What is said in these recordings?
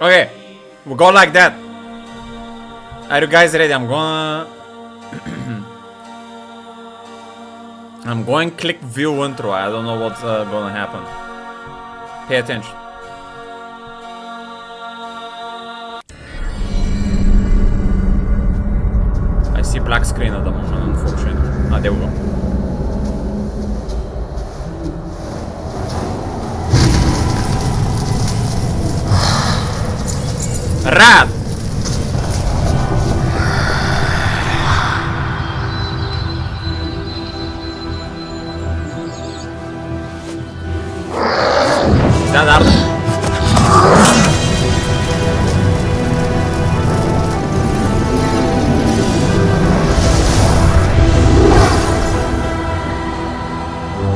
Okay, we'll go like that. Are you guys ready? I'm gonna... I'm going click view intro. I don't know what's gonna happen. Pay attention. I see black screen at the moment, unfortunately. Ah, there we go. Rat! Is that Arthur?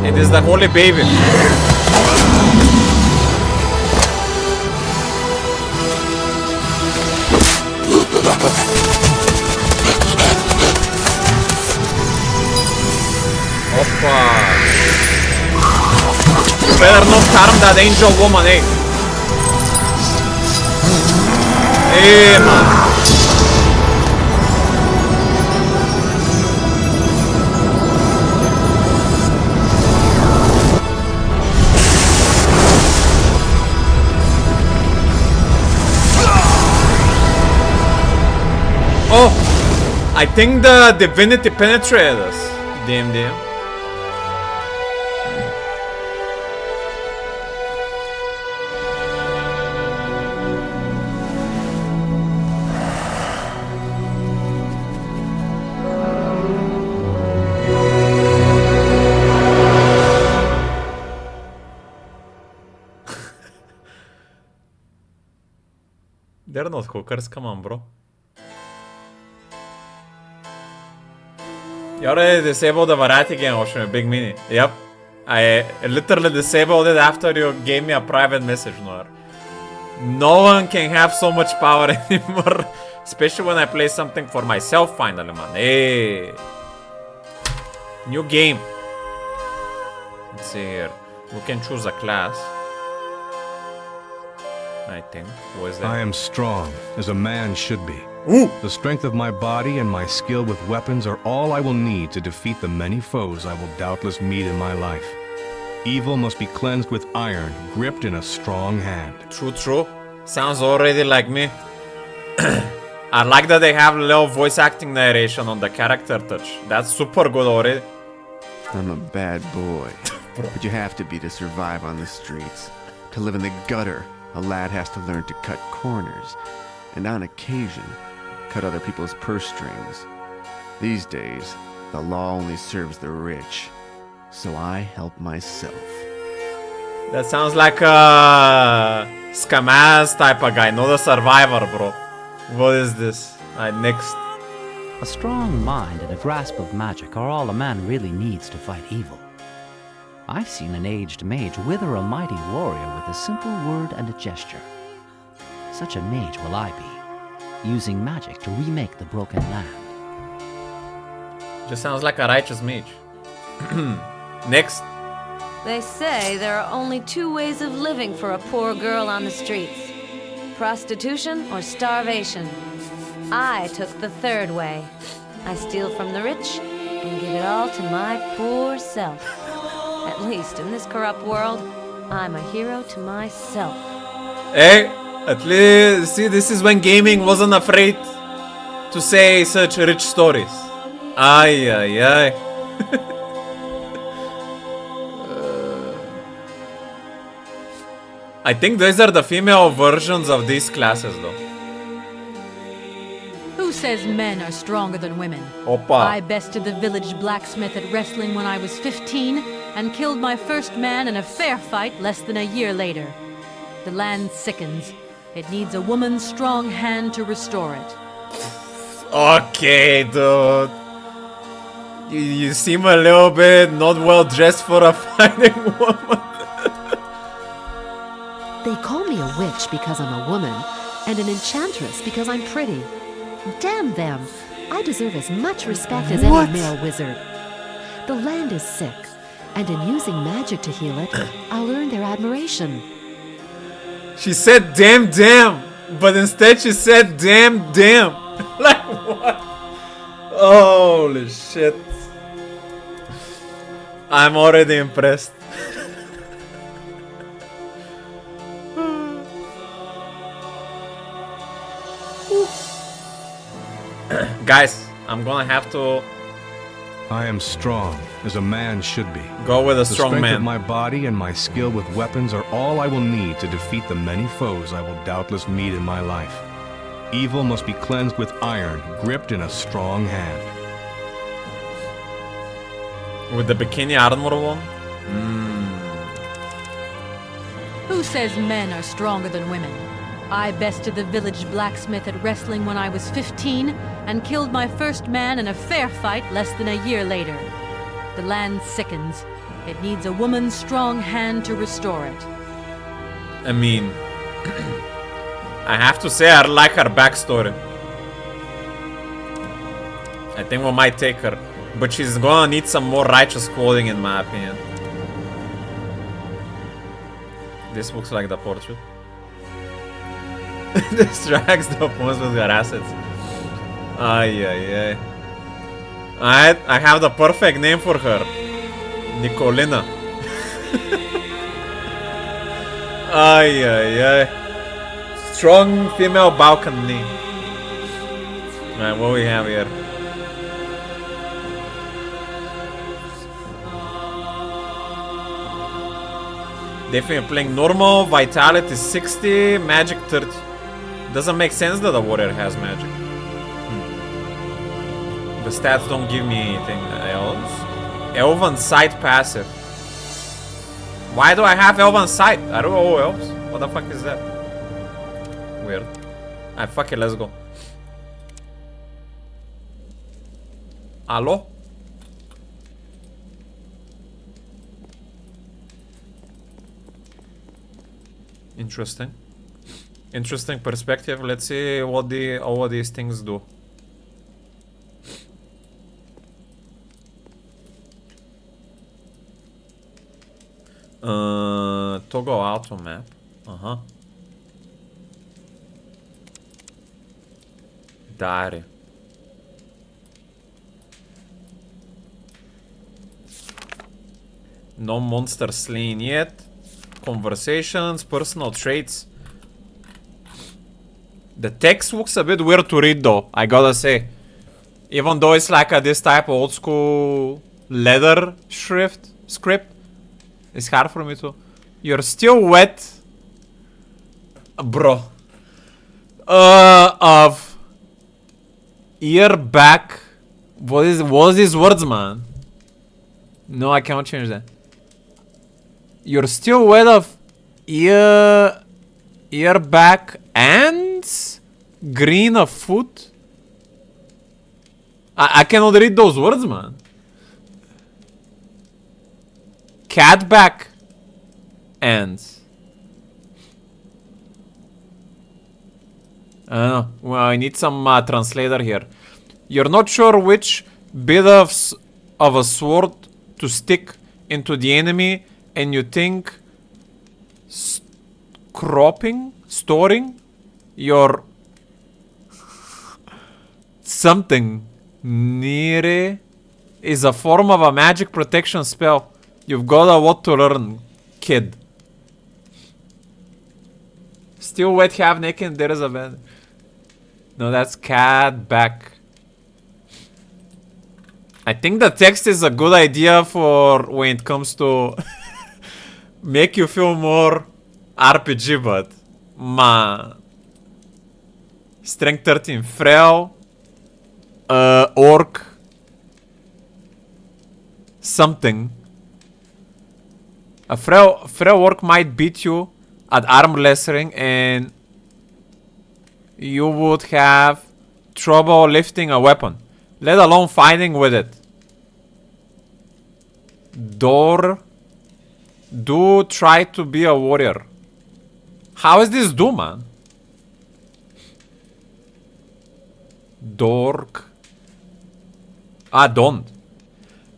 It is the holy baby. Hoppa. You better not harm that angel woman, eh? Hey, man. Oh, I think the Divinity penetrated us. Damn. They're not hookers, come on, bro. You already disabled the variety game option with Big Mini. Yep. I literally disabled it after you gave me a private message, Noir. No one can have so much power anymore. Especially when I play something for myself finally, man. Hey. New game. Let's see here. We can choose a class. I think. What is that? I am strong, as a man should be. Ooh. The strength of my body and my skill with weapons are all I will need to defeat the many foes I will doubtless meet in my life. Evil must be cleansed with iron, gripped in a strong hand. True. Sounds already like me. I like that they have little voice acting narration on the character touch. That's super good already. I'm a bad boy, but you have to be to survive on the streets. To live in the gutter, a lad has to learn to cut corners, and on occasion, cut other people's purse strings. These days, the law only serves the rich, so I help myself. That sounds like a scam-ass type of guy, not a survivor, bro. What is this? Alright, next. A strong mind and a grasp of magic are all a man really needs to fight evil. I've seen an aged mage wither a mighty warrior with a simple word and a gesture. Such a mage will I be, using magic to remake the broken land. Just sounds like a righteous mage. Next. They say there are only two ways of living for a poor girl on the streets. Prostitution or starvation. I took the third way. I steal from the rich and give it all to my poor self. At least in this corrupt world, I'm a hero to myself. Hey, at least, see, this is when gaming wasn't afraid to say such rich stories. Ay. I think these are the female versions of these classes, though. Who says men are stronger than women? Opa. I bested the village blacksmith at wrestling when I was 15 and killed my first man in a fair fight less than a year later. The land sickens. It needs a woman's strong hand to restore it. Okay, dude. You seem a little bit not well dressed for a fighting woman. They call me a witch because I'm a woman, and an enchantress because I'm pretty. Damn them! I deserve as much respect as any male wizard. The land is sick, and in using magic to heal it, I'll earn their admiration. She said damn. But instead she said, damn, damn. Like, what? Holy shit. I'm already impressed. Guys, I'm gonna have to I am strong, as a man should be. go with a The strong strength man. of my body and my skill with weapons are all I will need to defeat the many foes I will doubtless meet in my life. Evil must be cleansed with iron, gripped in a strong hand. With the bikini armor one? Who says men are stronger than women? I bested the village blacksmith at wrestling when I was 15 and killed my first man in a fair fight less than a year later. The land sickens. It needs a woman's strong hand to restore it. I mean, I have to say I like her backstory. I think we might take her. But she's gonna need some more righteous clothing in my opinion. This looks like the portrait. Distracts the opponents with your assets. Ay, ay, ay. Alright, I have the perfect name for her. Nicolina. Ay, ay, ay. Strong female balcony. Alright, what we have here? Definitely playing normal, vitality 60, magic 30. Doesn't make sense that a warrior has magic. The stats don't give me anything else. Elven Sight passive. Why do I have Elven Sight? I don't know elves. What the fuck is that? Weird. Alright, fuck it, let's go. Hello? Interesting. Interesting perspective. Let's see what all of these things do. Toggle auto map. Diary. No monster slain yet. Conversations, personal traits. The text looks a bit weird to read though, I gotta say. Even though it's like this type of old school leather script, it's hard for me to. You're still wet, bro. Of ear back. What is these words, man? No, I can't change that. You're still wet of ear back and green of foot. I cannot read those words, man. Cat back and I don't know. Well, I need some translator here. You're not sure which bit of a sword to stick into the enemy, and you think storing your something near is a form of a magic protection spell. You've got a lot to learn, kid. Still wet, half naked, there is a bed. No, that's cat back. I think the text is a good idea for when it comes to make you feel more RPG, but strength 13, frail, orc, something. A frail orc might beat you at arm wrestling, and you would have trouble lifting a weapon, let alone fighting with it. Do try to be a warrior. How is this do, man? Dork. Don't.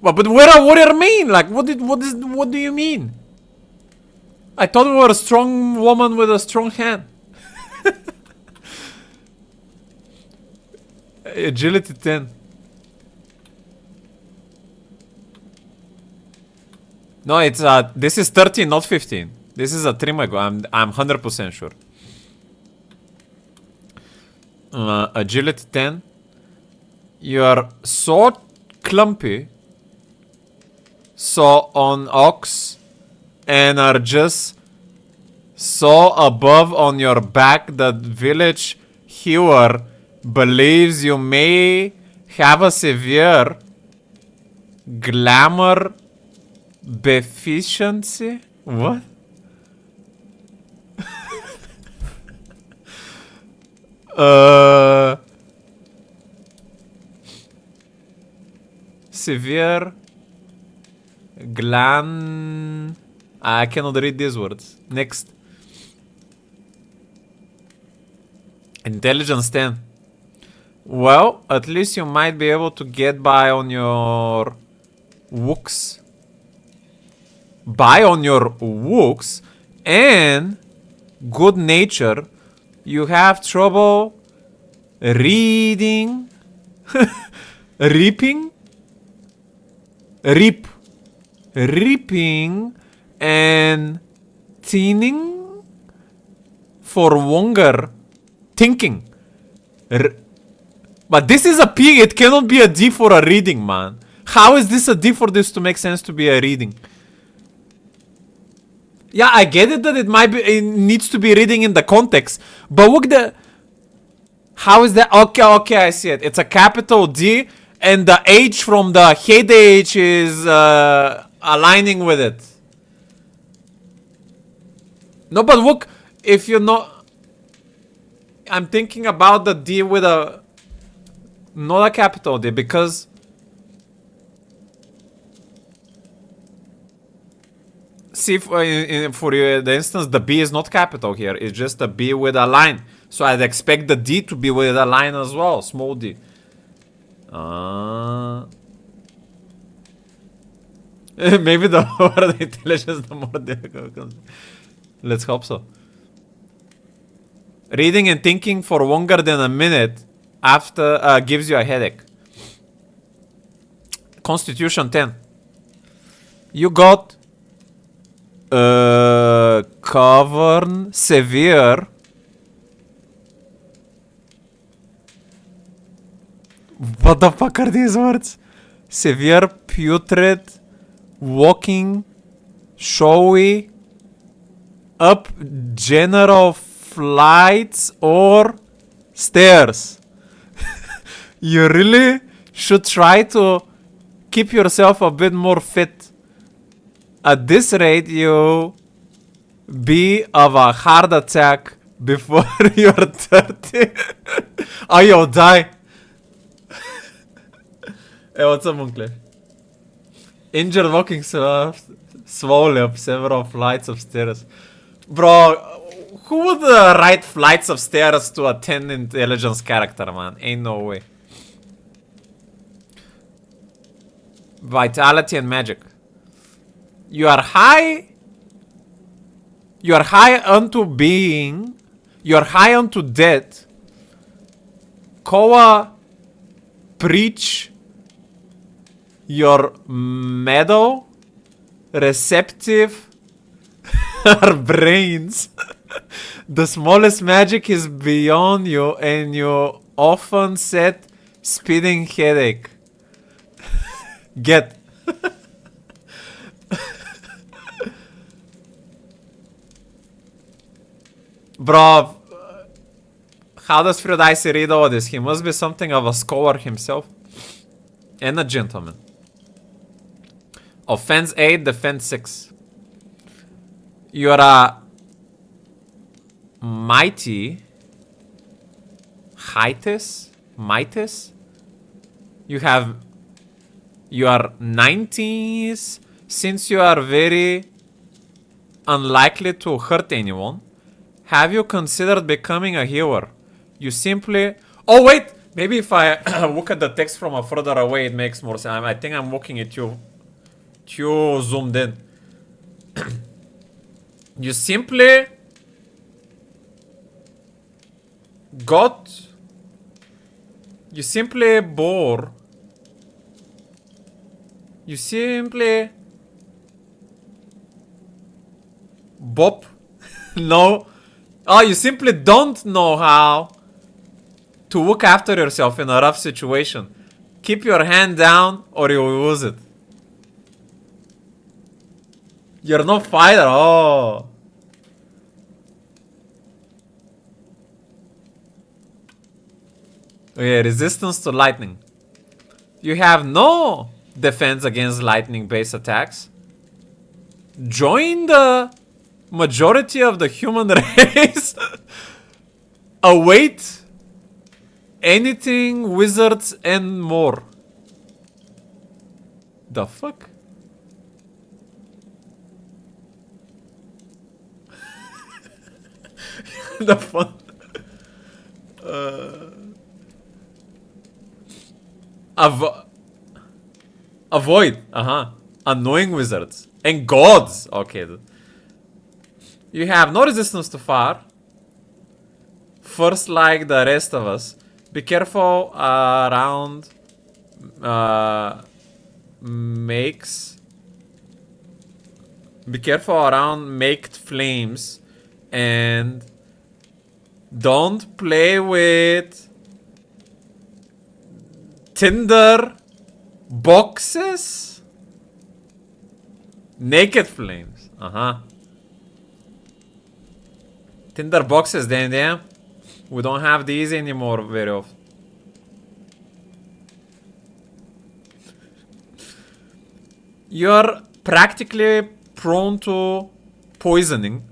But what a warrior mean? Like, what do you mean? I thought we were a strong woman with a strong hand. Agility 10. No, it's this is 13, not 15. This is a trim ago. I'm 100% sure. Agility 10. You're so clumpy, so on ox, and are just so above on your back that village hewer believes you may have a severe glamour deficiency. What? Severe glan. I cannot read these words. Next. Intelligence 10. Well, at least you might be able to get by on your wooks. By on your wooks and good nature. You have trouble reading, reaping, reaping, and thinning for longer thinking. But this is a P, it cannot be a D for a reading, man. How is this a D for this to make sense to be a reading? Yeah, I get it that it might be, it needs to be reading in the context, but look the, how is that? Okay, I see it. It's a capital D, and the H from the head H is aligning with it. No, but look, if you're not, I'm thinking about the D with a, not a capital D, because see, for you, the instance, the B is not capital here. It's just a B with a line. So I'd expect the D to be with a line as well. Small D. Maybe the lower the intelligence, the more difficult. Let's hope so. Reading and thinking for longer than a minute after gives you a headache. Constitution 10. You got cavern severe. What the fuck are these words? Severe putrid walking showy up general flights or stairs. You really should try to keep yourself a bit more fit. At this rate, you be of a heart attack before you're 30. Oh, you'll die. Hey, what's up, Moncler? Injured walking slowly up several flights of stairs. Bro, who would write flights of stairs to a 10 intelligence character, man? Ain't no way. Vitality and magic. You are high. You are high unto being. You are high unto death. Koa preach your meadow receptive our brains. The smallest magic is beyond you, and you often set speeding headache. Get. Bro, how does Fridice read all this? He must be something of a scholar himself. And a gentleman. Offense 8, defense 6. You're a mighty. Hightus? Mightus? You are 90s. Since you are very unlikely to hurt anyone, have you considered becoming a healer? You simply... Oh, wait! Maybe if I look at the text from a further away, it makes more sense. I think I'm looking at you too zoomed in. You simply You simply bore. You simply bop. No. Oh, you simply don't know how to look after yourself in a rough situation. Keep your hand down or you will lose it. You're no fighter. Oh. Okay, resistance to lightning. You have no defense against lightning-based attacks. Join the majority of the human race. Await anything, wizards, and more. The fuck? The fuck? Avoid. Annoying wizards. And gods. Okay. You have no resistance to fire. First, like the rest of us, be careful around makes. Be careful around maked flames, and don't play with tinder boxes. Naked flames. Tinder boxes, damn. We don't have these anymore very often. You're practically prone to poisoning.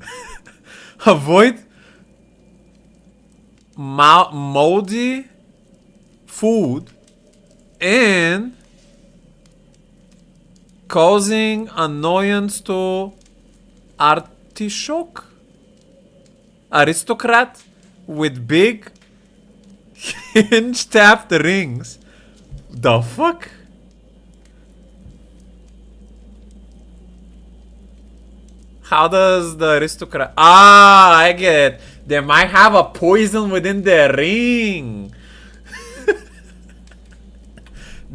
Avoid moldy food and causing annoyance to aristocrat with big hinge-tapped rings. The fuck? How does the aristocrat... Ah, I get it. They might have a poison within their ring.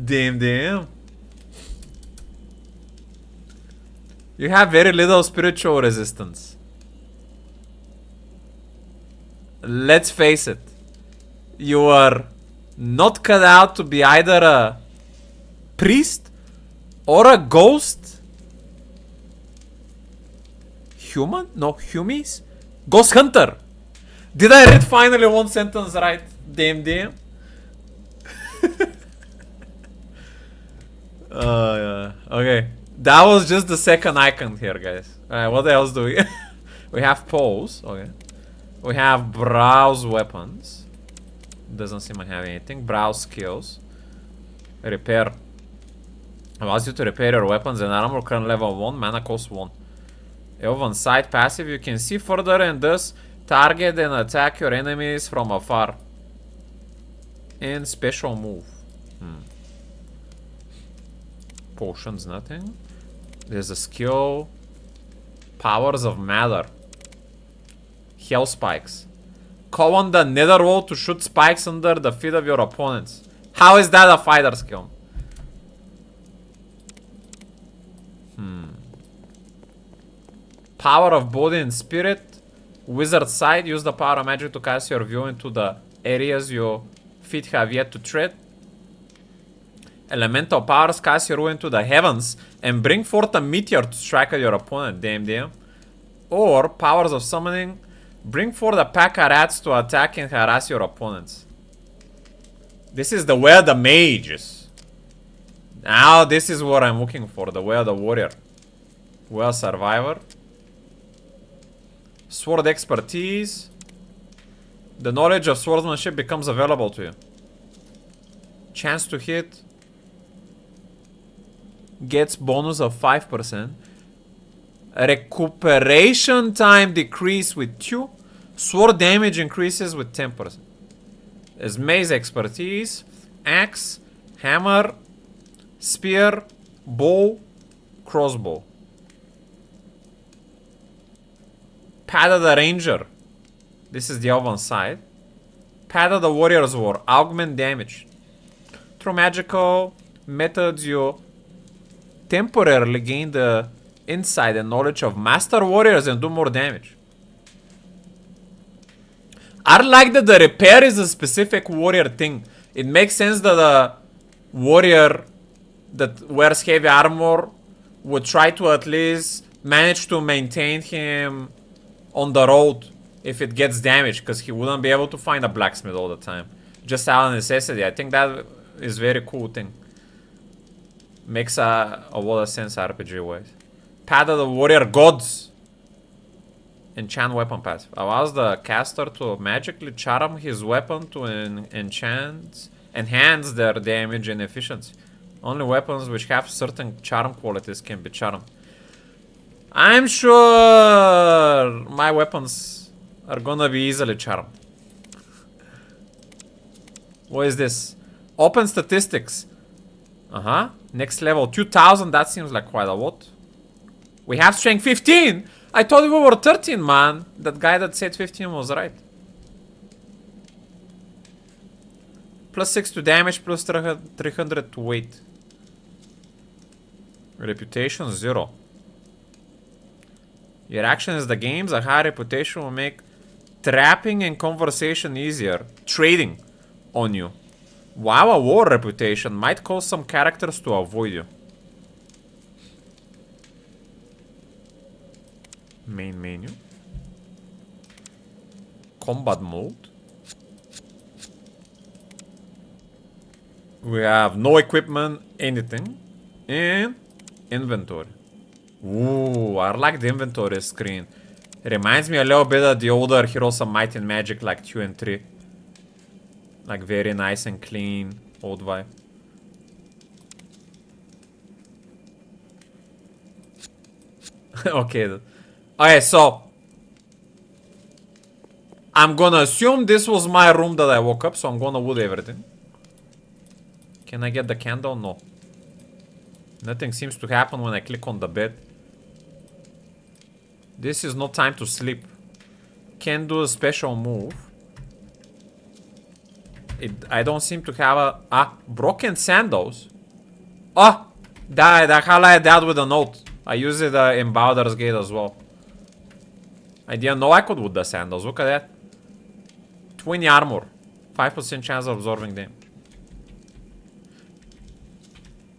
Damn. You have very little spiritual resistance. Let's face it. You are not cut out to be either a priest or a ghost. Human? No, humies? Ghost hunter. Did I read finally one sentence right? Damn. Yeah. Okay. That was just the second icon here, guys. Alright, what else do we... We have pose. Okay. We have browse weapons. Doesn't seem to have anything. Browse skills. Repair. Allows you to repair your weapons and armor current level 1. Mana cost 1. Elven Sight passive. You can see further and thus target and attack your enemies from afar. And special move. Potions, nothing. There's a skill. Powers of Matter. Hell spikes. Call on the netherworld to shoot spikes under the feet of your opponents. How is that a fighter skill? Power of body and spirit. Wizard sight. Use the power of magic to cast your view into the areas your feet have yet to tread. Elemental powers. Cast your way into the heavens and bring forth a meteor to strike at your opponent. Damn. Or powers of summoning. Bring forth a pack of rats to attack and harass your opponents. This is the way of the mages. Now this is what I'm looking for. The way of the warrior. Way of survivor. Sword expertise. The knowledge of swordsmanship becomes available to you. Chance to hit. Gets bonus of 5%. Recuperation time decrease with 2. Sword damage increases with 10%. There's mace expertise. Axe. Hammer. Spear. Bow. Crossbow. Pad of the Ranger. This is the Elven side. Pad of the Warrior's War. Augment damage. Through magical methods, you temporarily gain the insight and knowledge of master warriors and do more damage. I like that the repair is a specific warrior thing. It makes sense that a warrior that wears heavy armor would try to at least manage to maintain him on the road if it gets damaged, because he wouldn't be able to find a blacksmith all the time. Just out of necessity. I think that is very cool thing. Makes a lot of sense RPG wise. Pad of the warrior gods. Enchant weapon passive. Allows the caster to magically charm his weapon to enhance their damage and efficiency. Only weapons which have certain charm qualities can be charmed. I'm sure my weapons are gonna be easily charmed. What is this? Open statistics. Next level 2000. That seems like quite a lot. We have strength 15. I thought we were 13, man. That guy that said 15 was right. Plus 6 to damage, plus 300 to weight. Reputation 0. Your action is the games. A high reputation will make trapping and conversation easier. Trading on you. While a war reputation might cause some characters to avoid you. Main menu. Combat mode. We have no equipment, anything. And inventory. Ooh, I like the inventory screen. It reminds me a little bit of the older Heroes of Might and Magic like 2 and 3. Like very nice and clean, old vibe. Okay. Okay, so I'm gonna assume this was my room that I woke up, so I'm gonna wood everything. Can I get the candle? No. Nothing seems to happen when I click on the bed. This is no time to sleep. Can't do a special move. I don't seem to have a... broken sandals. Oh! I highlighted that with a note. I use it in Baldur's Gate as well. I didn't know I could with the sandals. Look at that. 20 armor. 5% chance of absorbing damage.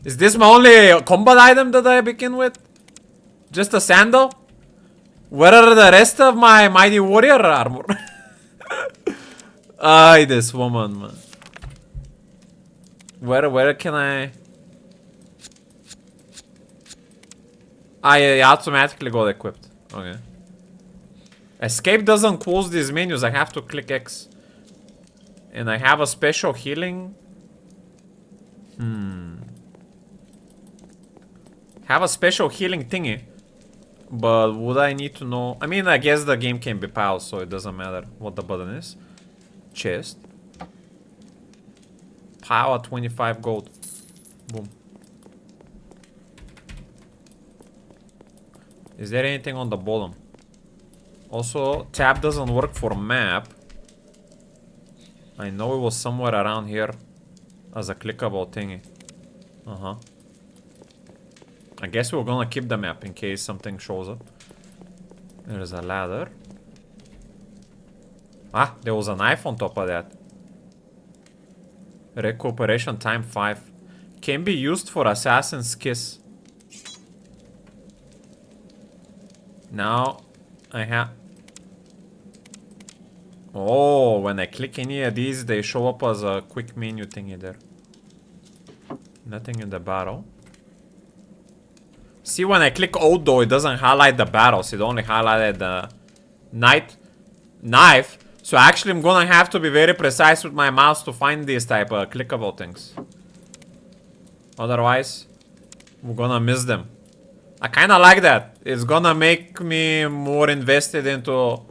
Is this my only combat item that I begin with? Just a sandal? Where are the rest of my mighty warrior armor? Ay, this woman, man. Where can I... I automatically got equipped. Okay. Escape doesn't close these menus. I have to click X. And I have a special healing. Have a special healing thingy. But would I need to know? I mean, I guess the game can be paused, so it doesn't matter what the button is. Chest. Power 25 gold. Boom. Is there anything on the bottom? Also, tab doesn't work for map. I know it was somewhere around here as a clickable thingy. I guess we're gonna keep the map in case something shows up. There's a ladder. Ah, there was a knife on top of that. Recuperation time 5. Can be used for Assassin's Kiss. Now, I have... Oh, when I click any of these, they show up as a quick menu thingy there. Nothing in the battle. See, when I click O though, it doesn't highlight the battles. It only highlighted the knife. So actually, I'm gonna have to be very precise with my mouse to find these type of clickable things. Otherwise, we're gonna miss them. I kinda like that. It's gonna make me more invested into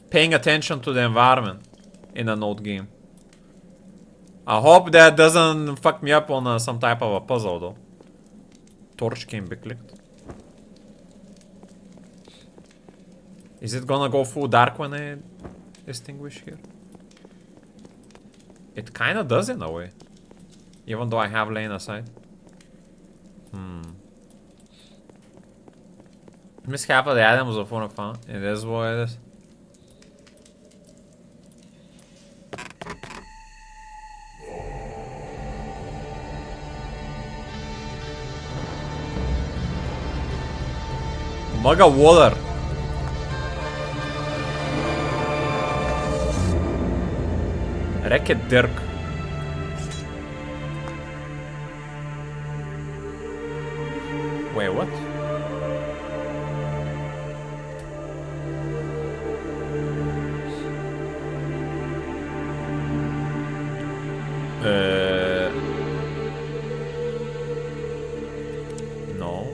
paying attention to the environment in an old game. I hope that doesn't fuck me up on some type of a puzzle though. Torch can be clicked. Is it gonna go full dark when I extinguish here? It kinda does in a way. Even though I have lane aside. Missed half of the items of one of fun. It is what it is. Mugga water. Rekke Dirk. Wait, what? No.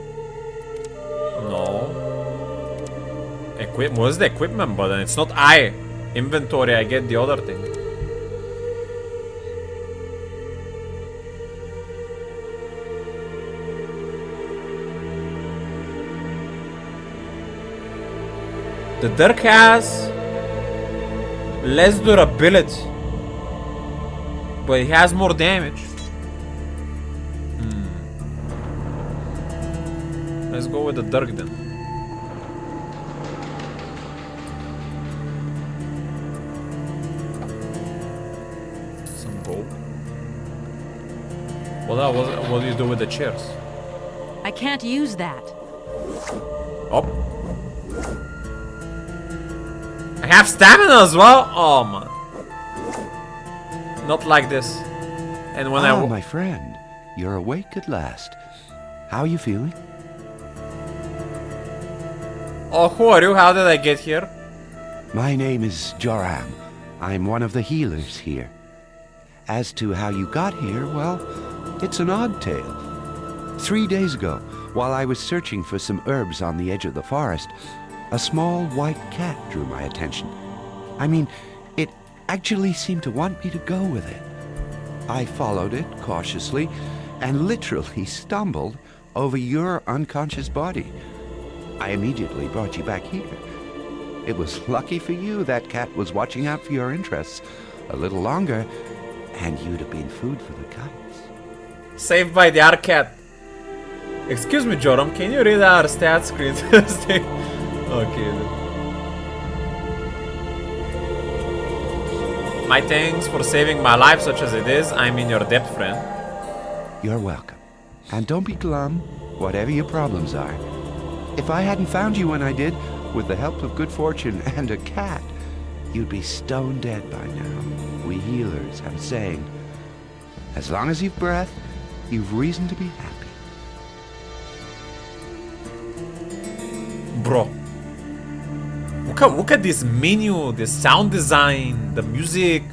What's the equipment button? It's not I. Inventory, I get the other thing. The Dirk has less durability, but it has more damage. Let's go with the Dirk then. Some gold. What do you do with the chairs? I can't use that. Oh. I have stamina as well? Oh man. Not like this. And when my friend, you're awake at last. How are you feeling? Oh, who are you? How did I get here? My name is Joram. I'm one of the healers here. As to how you got here, well, it's an odd tale. 3 days ago, while I was searching for some herbs on the edge of the forest, a small white cat drew my attention. I mean, it actually seemed to want me to go with it. I followed it cautiously and literally stumbled over your unconscious body. I immediately brought you back here. It was lucky for you that cat was watching out for your interests. A little longer, and you'd have been food for the kites. Saved by the cat. Excuse me, Joram, can you read our stat screen? Okay. My thanks for saving my life such as it is. I'm in your debt, friend. You're welcome. And don't be glum, whatever your problems are. If I hadn't found you when I did, with the help of good fortune and a cat, you'd be stone dead by now. We healers have a saying. As long as you've breath, you've reason to be happy. Bro. Look at this menu, the sound design, the music.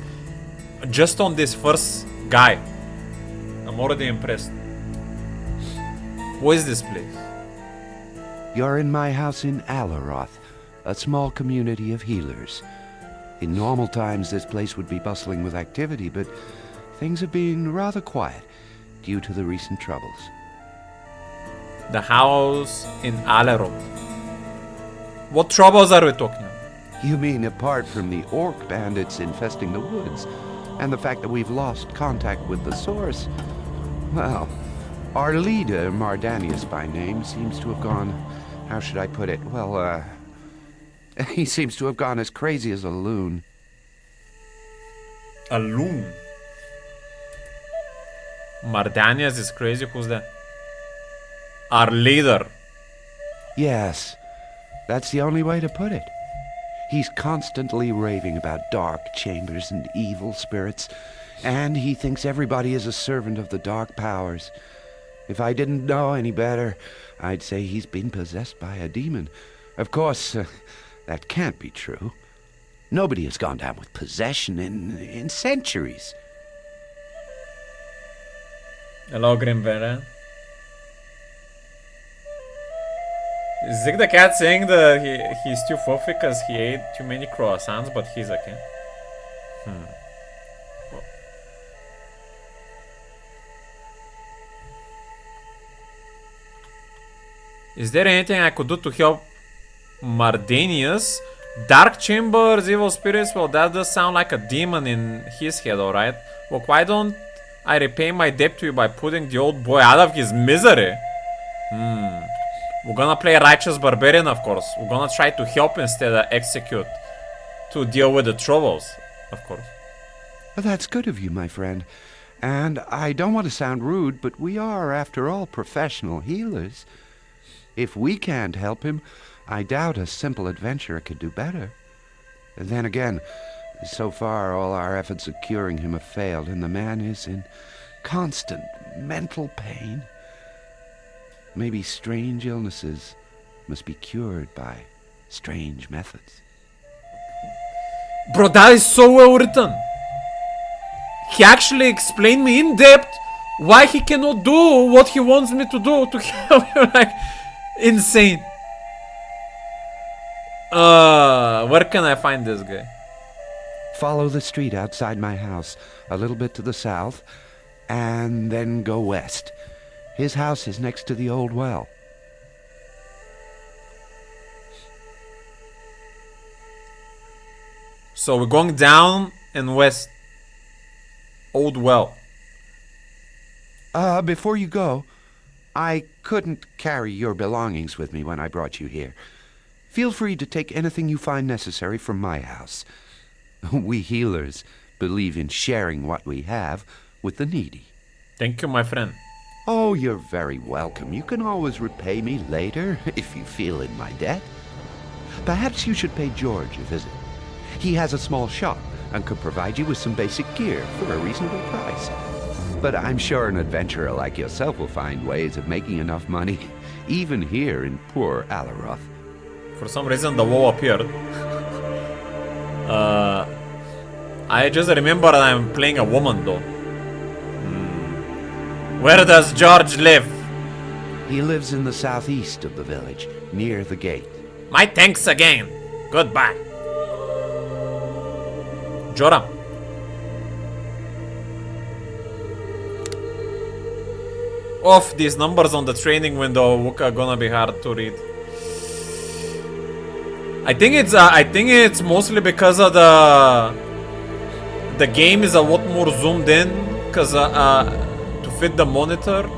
Just on this first guy. I'm already impressed. What is this place? You're in my house in Alaroth, a small community of healers. In normal times, this place would be bustling with activity, but things have been rather quiet due to the recent troubles. The house in Alaroth. What troubles are we talking about? You mean apart from the orc bandits infesting the woods, and the fact that we've lost contact with the source? Well, our leader, Mardanius by name, seems to have gone... How should I put it? Well, he seems to have gone as crazy as a loon. A loon? Mardanius is crazy? Who's that? Our leader. Yes, that's the only way to put it. He's constantly raving about dark chambers and evil spirits, and he thinks everybody is a servant of the dark powers. If I didn't know any better, I'd say he's been possessed by a demon. Of course, that can't be true. Nobody has gone down with possession in centuries. Hello, Grimvera. Is Zig the cat saying that he's too fluffy because he ate too many croissants, but he's okay? Is there anything I could do to help Mardanius? Dark chambers, evil spirits, well that does sound like a demon in his head, alright? Look, why don't I repay my debt to you by putting the old boy out of his misery. We're gonna play righteous barbarian, of course. We're gonna try to help instead of execute. To deal with the troubles, of course. Well, that's good of you, my friend. And I don't want to sound rude, but we are, after all, professional healers. If we can't help him, I doubt a simple adventurer could do better. And then again, so far all our efforts of curing him have failed, and the man is in constant mental pain. Maybe strange illnesses must be cured by strange methods. Bro, that is so well written. He actually explained me in depth why he cannot do what he wants me to do to help him. Like, insane. Where can I find this guy? Follow the street outside my house, a little bit to the south, and then go west. His house is next to the old well. So we're going down and west. Old well. Before you go, I couldn't carry your belongings with me when I brought you here. Feel free to take anything you find necessary from my house. We healers believe in sharing what we have with the needy. Thank you, my friend. Oh, you're very welcome. You can always repay me later if you feel in my debt. Perhaps you should pay George a visit. He has a small shop and could provide you with some basic gear for a reasonable price. But I'm sure an adventurer like yourself will find ways of making enough money, even here in poor Alaroth. For some reason, the wall appeared. I just remember I'm playing a woman, though. Where does George live? He lives in the southeast of the village, near the gate. My thanks again. Goodbye. Joram. Off, these numbers on the training window are gonna be hard to read. I think it's mostly because of the game is a lot more zoomed in, cause to fit the monitor.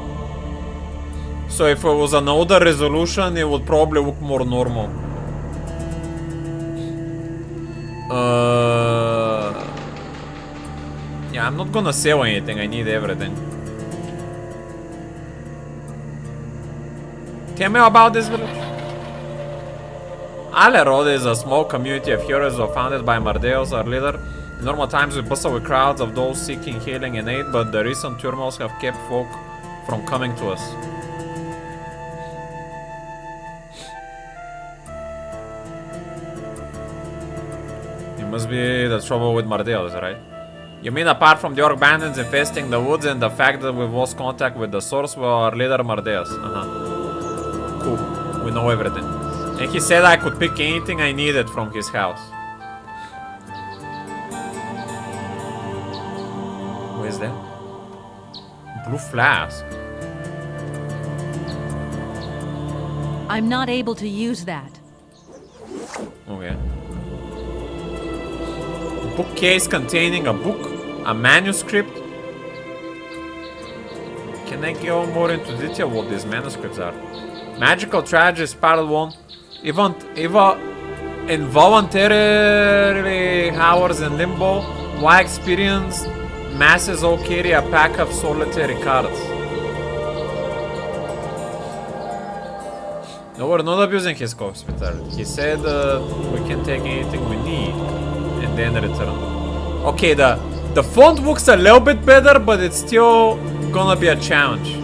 So if it was an older resolution, it would probably look more normal. Yeah, I'm not gonna sell anything. I need everything. Tell me about this village. Alerod is a small community of heroes founded by Mardeos, our leader. In normal times, we bustle with crowds of those seeking healing and aid, but the recent turmoils have kept folk from coming to us. It must be the trouble with Mardeos, right? You mean apart from the orc bandits infesting the woods and the fact that we've lost contact with the source, well, our leader Mardeos. Cool. We know everything. And he said I could pick anything I needed from his house. What is that? Blue flask. I'm not able to use that. Okay. Bookcase containing a book, a manuscript. Can I go more into detail what these manuscripts are? Magical Tragedies, Part 1. Involuntary hours in limbo. Why experienced masses all carry a pack of solitary cards. No, we're not abusing his hospitality. He said we can take anything we need and then return. Okay, the font looks a little bit better, but it's still gonna be a challenge.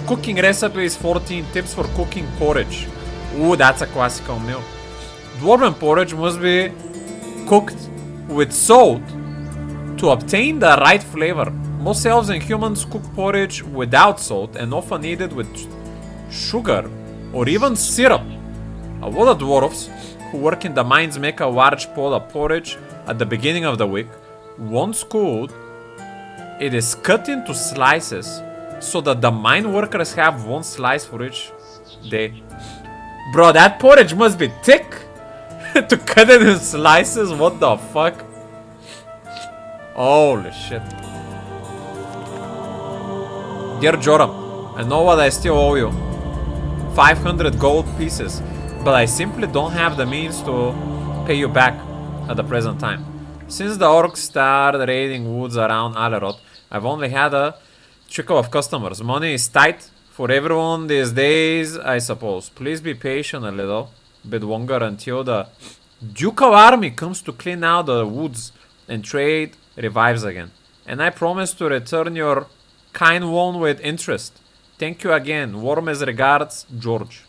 Cooking recipes, 14 tips for cooking porridge. Ooh, that's a classical meal. Dwarven porridge must be cooked with salt to obtain the right flavor. Most elves and humans cook porridge without salt and often eat it with sugar or even syrup. A lot of dwarves who work in the mines make a large pot of porridge at the beginning of the week. Once cooled, it is cut into slices so that the mine workers have one slice for each day. Bro, that porridge must be thick to cut it in slices. What the fuck? Holy shit. Dear Joram, I know what I still owe you. 500 gold pieces, but I simply don't have the means to pay you back at the present time. Since the orcs started raiding woods around Alerot, I've only had a trickle of customers. Money is tight for everyone these days, I suppose. Please be patient a little bit longer until the ducal army comes to clean out the woods and trade revives again. And I promise to return your kind one with interest. Thank you again. Warmest regards, George.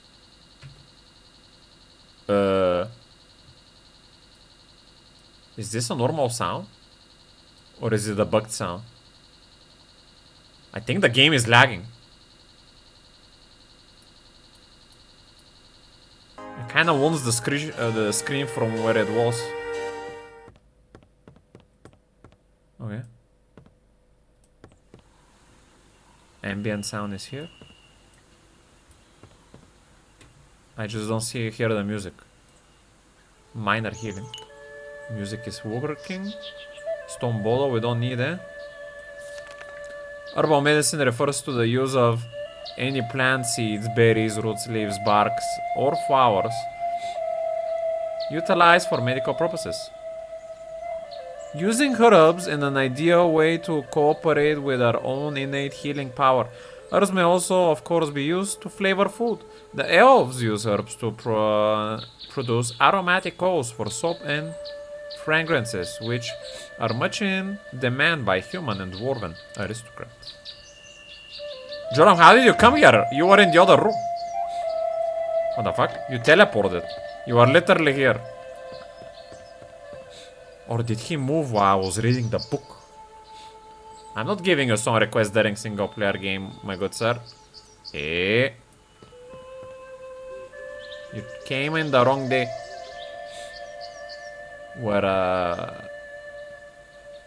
Is this a normal sound? Or is it a bugged sound? I think the game is lagging. It kinda wants the screen from where it was. Okay. Ambient sound is here. I just don't hear the music. Minor healing. Music is working. Stone bottle, we don't need it. Herbal medicine refers to the use of any plant seeds, berries, roots, leaves, barks, or flowers utilized for medical purposes. Using herbs in an ideal way to cooperate with our own innate healing power. Herbs may also, of course, be used to flavor food. The elves use herbs to produce aromatic oils for soap and fragrances, which are much in demand by human and dwarven aristocrats. Joram, how did you come here? You were in the other room. What the fuck? You teleported. You are literally here. Or did he move while I was reading the book? I'm not giving you song request during single player game, my good sir. Eh? You came in the wrong day. We're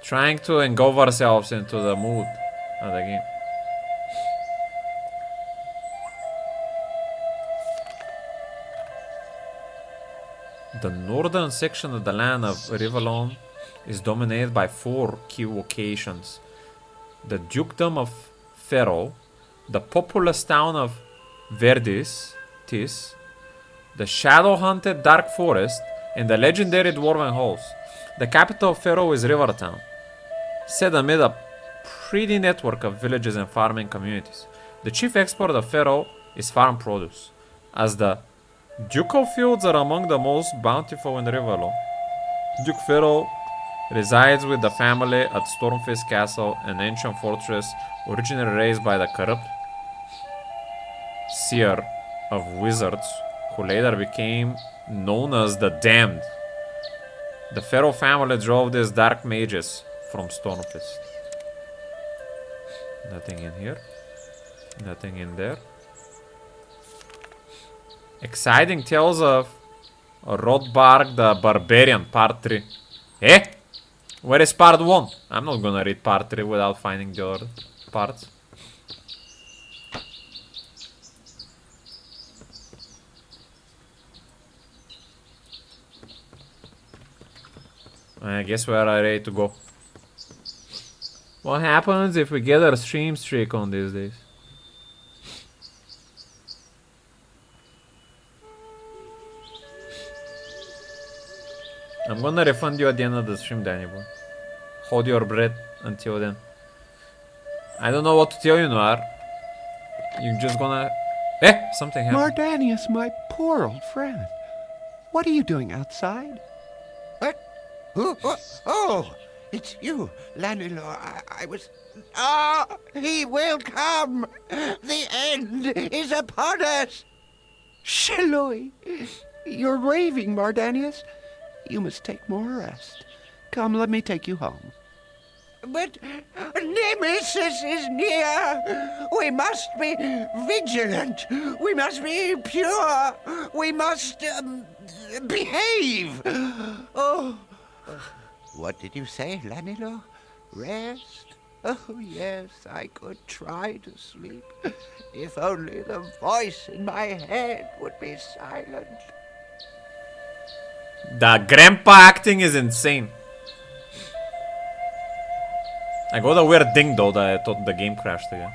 trying to engulf ourselves into the mood of the game. The northern section of the land of Rivellon is dominated by 4 key locations. The Dukedom of Ferro, the populous town of Verdis, Tis, the shadow-haunted Dark Forest, and the legendary Dwarven Halls. The capital of Ferro is Rivertown, set amid a pretty network of villages and farming communities. The chief export of Ferro is farm produce, as the ducal fields are among the most bountiful in Rivellon. Duke Ferro resides with the family at Stormfist Castle, an ancient fortress originally raised by the corrupt seer of wizards, who later became known as the Damned. The Ferro family drove these dark mages from Stormfist. Nothing in here. Nothing in there. Exciting tales of Rodbarg the Barbarian, part 3. Eh? Where is part 1? I'm not gonna read part 3 without finding the other parts. I guess we are ready to go. What happens if we get our stream streak on these days? I'm gonna refund you at the end of the stream, Danny boy. Hold your breath until then. I don't know what to tell you, Noir. You're just gonna... Eh! Something happened. Mardanius, my poor old friend. What are you doing outside? What? Oh, it's you, Lanilor. I was... Ah, he will come. The end is upon us. Shaloi, you're raving, Mardanius. You must take more rest. Come, let me take you home. But Nemesis is near. We must be vigilant. We must be pure. We must behave. Oh, what did you say, Lanilo? Rest? Oh, yes, I could try to sleep. If only the voice in my head would be silent. The grandpa acting is insane. I got a weird ding though that I thought the game crashed again.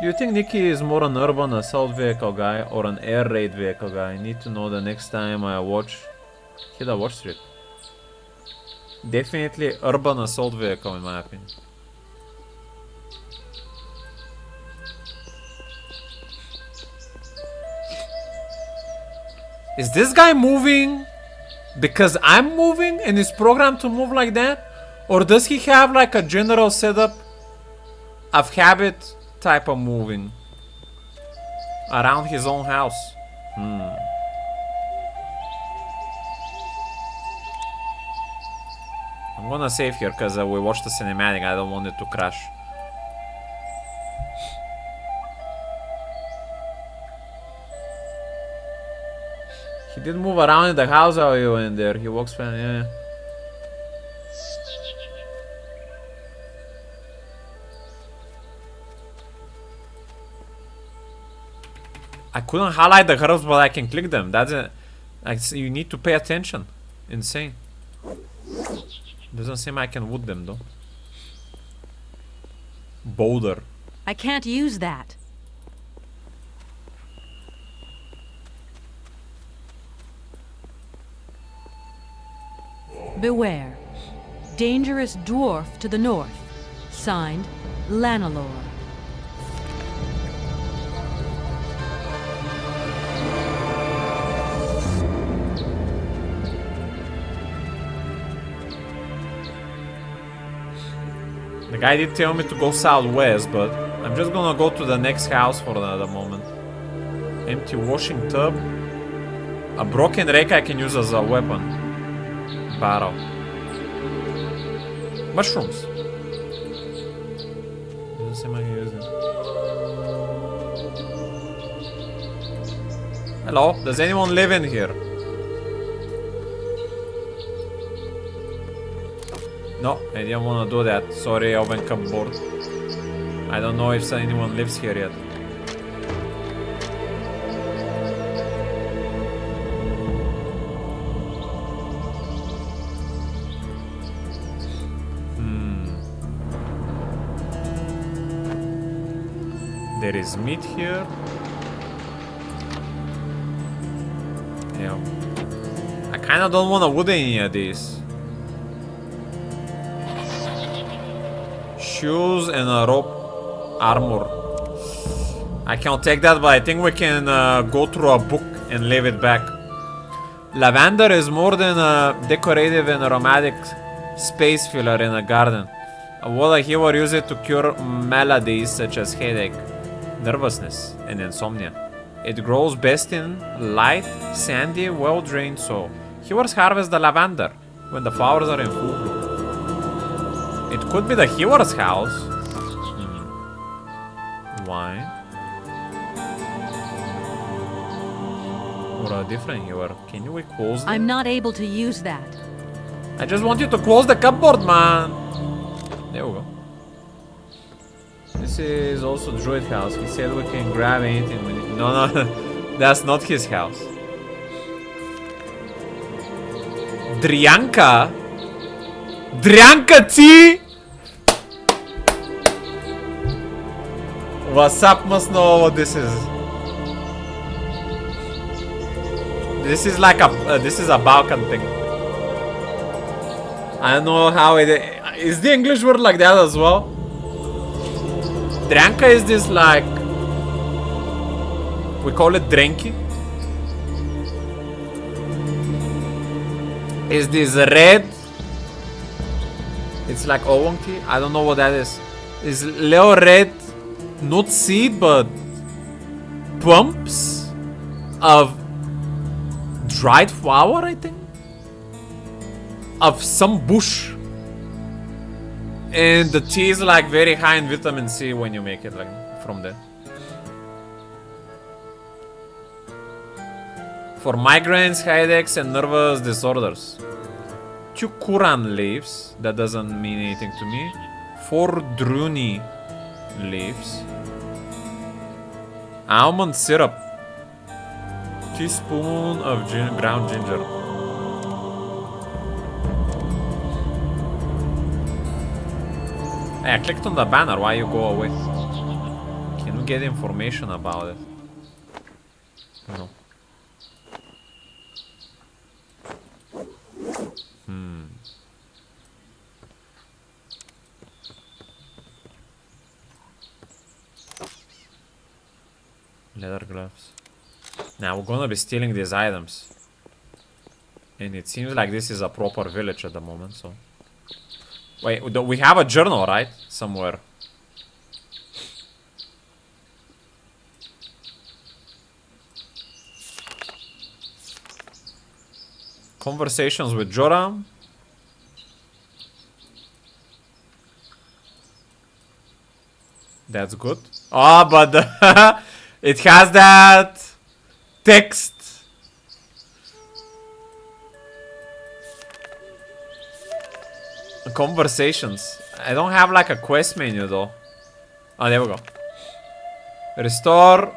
Do you think Nikki is more an urban assault vehicle guy or an air raid vehicle guy? I need to know the next time I hit a watch strip. Definitely urban assault vehicle in my opinion. Is this guy moving because I'm moving and is programmed to move like that? Or does he have like a general setup of habit type of moving around his own house? I'm gonna save here because we watched the cinematic. I don't want it to crash. He did move around in the house while you were in there. He walks fine, yeah. I couldn't highlight the herbs, but I can click them. That's it. Like, you need to pay attention. Insane. Doesn't seem I can wood them though. Boulder. I can't use that. Beware. Dangerous dwarf to the north. Signed, Lanalore. The guy did tell me to go southwest, but I'm just gonna go to the next house for the moment. Empty washing tub. A broken rake I can use as a weapon. Barrel. Mushrooms. Doesn't seem I can use them. Hello? Does anyone live in here? No, I didn't want to do that. Sorry, open cupboard. I don't know if anyone lives here yet. There is meat here. Yeah. I kind of don't want to wood any of these. Shoes and a rope armor. I can't take that, but I think we can go through a book and leave it back. Lavender is more than a decorative and aromatic space filler in a garden. What I hear use it to cure maladies such as headache, nervousness, and insomnia. It grows best in light, sandy, well-drained soil. Hewers harvest the lavender when the flowers are in full bloom. It could be the healer's house. Wine. Or a different healer. Can you close them? I'm not able to use that. I just want you to close the cupboard, man. There we go. This is also Druid house. He said we can grab anything we need. No, that's not his house. Drianka? Drianka T? What's up? Must know what this is. This is like this is a Balkan thing. I don't know how it is. The English word like that as well? Drianka is this like, we call it drenki. Is this red? It's like oolong tea. I don't know what that is. Is little red, not seed, but pumps of dried flower, I think, of some bush. And the tea is like very high in vitamin C when you make it like from that. For migraines, headaches, and nervous disorders. 2 Kuran leaves. That doesn't mean anything to me. 4 Druni leaves. Almond syrup. Teaspoon of ground ginger. Hey, I clicked on the banner. Why you go away? Can we get information about it. No. Leather gloves. Now we're gonna be stealing these items. And it seems like this is a proper village at the moment, so... Wait, we have a journal, right? Somewhere. Conversations with Joram. That's good. Oh, but it has that text. Conversations. I don't have like a quest menu though. Oh, there we go. Restore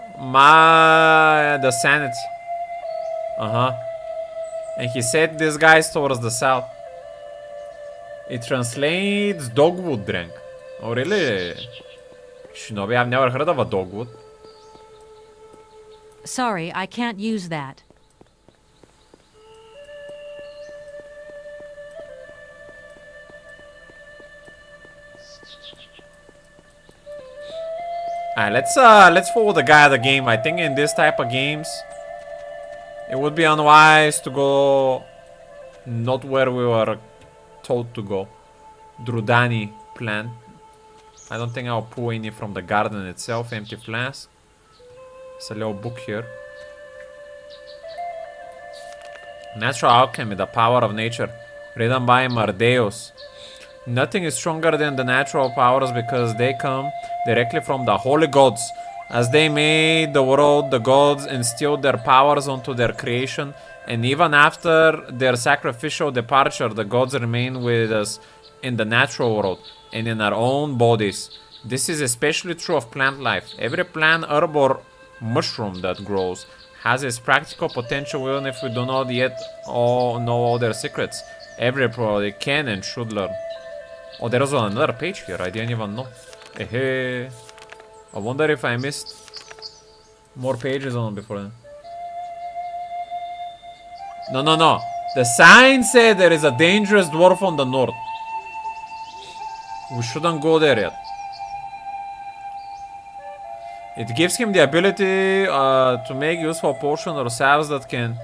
the sanity. And he said this guy's towards the south. It translates dogwood drink. Oh really? Shinobi, I've never heard of a dogwood. Sorry, I can't use that. Alright, let's follow the guy of the game. I think in this type of games it would be unwise to go not where we were told to go. Drudani plant. I don't think I'll pull any from the garden itself. Empty flask. There's a little book here. Natural Alchemy, the Power of Nature. Written by Mardeus. Nothing is stronger than the natural powers because they come directly from the holy gods. As they made the world, the gods instilled their powers onto their creation, and even after their sacrificial departure, the gods remain with us in the natural world and in our own bodies. This is especially true of plant life. Every plant, herb, or mushroom that grows has its practical potential, even if we do not yet all know all their secrets. Everybody can and should learn. Oh, there was another page here. I didn't even know. Hey, I wonder if I missed more pages on before then. No. The sign said there is a dangerous dwarf on the north. We shouldn't go there yet. It gives him the ability to make useful potions or salves that can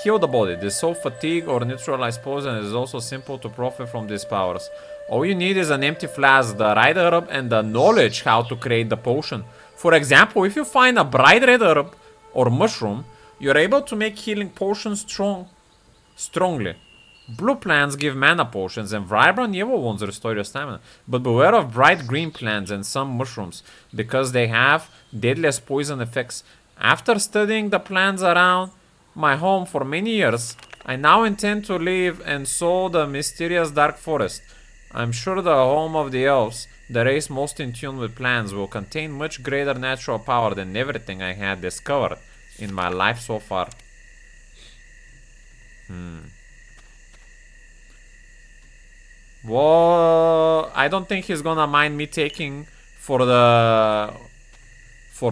heal the body, dissolve fatigue, or neutralize poison. It is also simple to profit from these powers. All you need is an empty flask, the right herb, and the knowledge how to create the potion. For example, if you find a bright red herb or mushroom, you're able to make healing potions strongly. Blue plants give mana potions, and vibrant yellow ones restore your stamina. But beware of bright green plants and some mushrooms, because they have deadliest poison effects. After studying the plants around my home for many years, I now intend to leave and sow the mysterious dark forest. I'm sure the home of the elves, the race most in tune with plants, will contain much greater natural power than everything I had discovered in my life so far. Well, I don't think he's gonna mind me taking for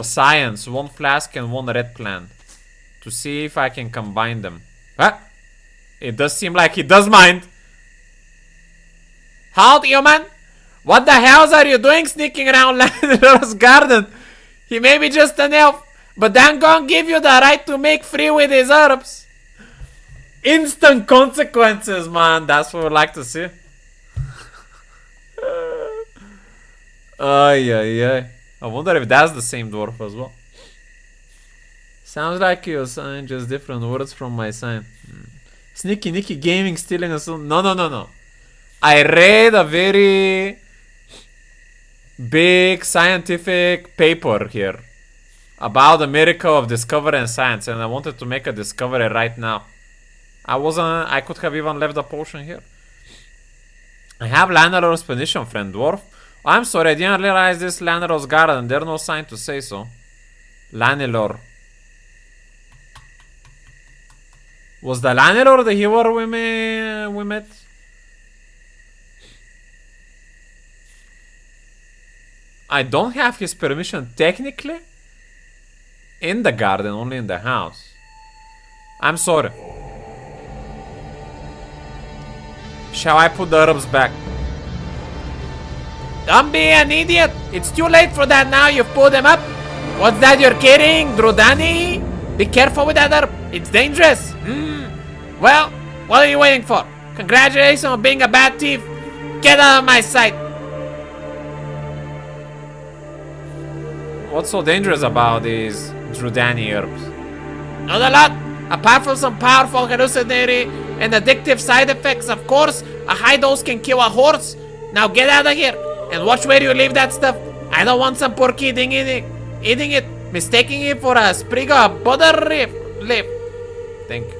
science 1 flask and 1 red plant to see if I can combine them. Huh? It does seem like he does mind. Halt, human! What the hells are you doing sneaking around Landelor's garden? He may be just an elf, but I'm gonna give you the right to make free with his herbs. Instant consequences, man. That's what we like to see. Ay. I wonder if that's the same dwarf as well. Sounds like your sign, just different words from my sign. Sneaky Nicky Gaming stealing us. No. I read a very big scientific paper here about the miracle of discovery and science, and I wanted to make a discovery right now. I could have even left the potion here. I have Lanelor's Phoenician friend, dwarf. I'm sorry, I didn't realize this Lanelor's garden. There's no sign to say so. Lanelor. Was the Lanelor the hero we met? I don't have his permission technically in the garden, only in the house. I'm sorry. Shall I put the herbs back? Don't be an idiot. It's too late for that now. You've pulled them up. What's that you're carrying, Drudani? Be careful with that herb. It's dangerous. Well, what are you waiting for? Congratulations on being a bad thief. Get out of my sight. What's so dangerous about these Drudani herbs? Not a lot. Apart from some powerful hallucinatory and addictive side effects, of course, a high dose can kill a horse. Now get out of here and watch where you leave that stuff. I don't want some poor kid eating it, mistaking it for a sprig of butter leaf. Thank you.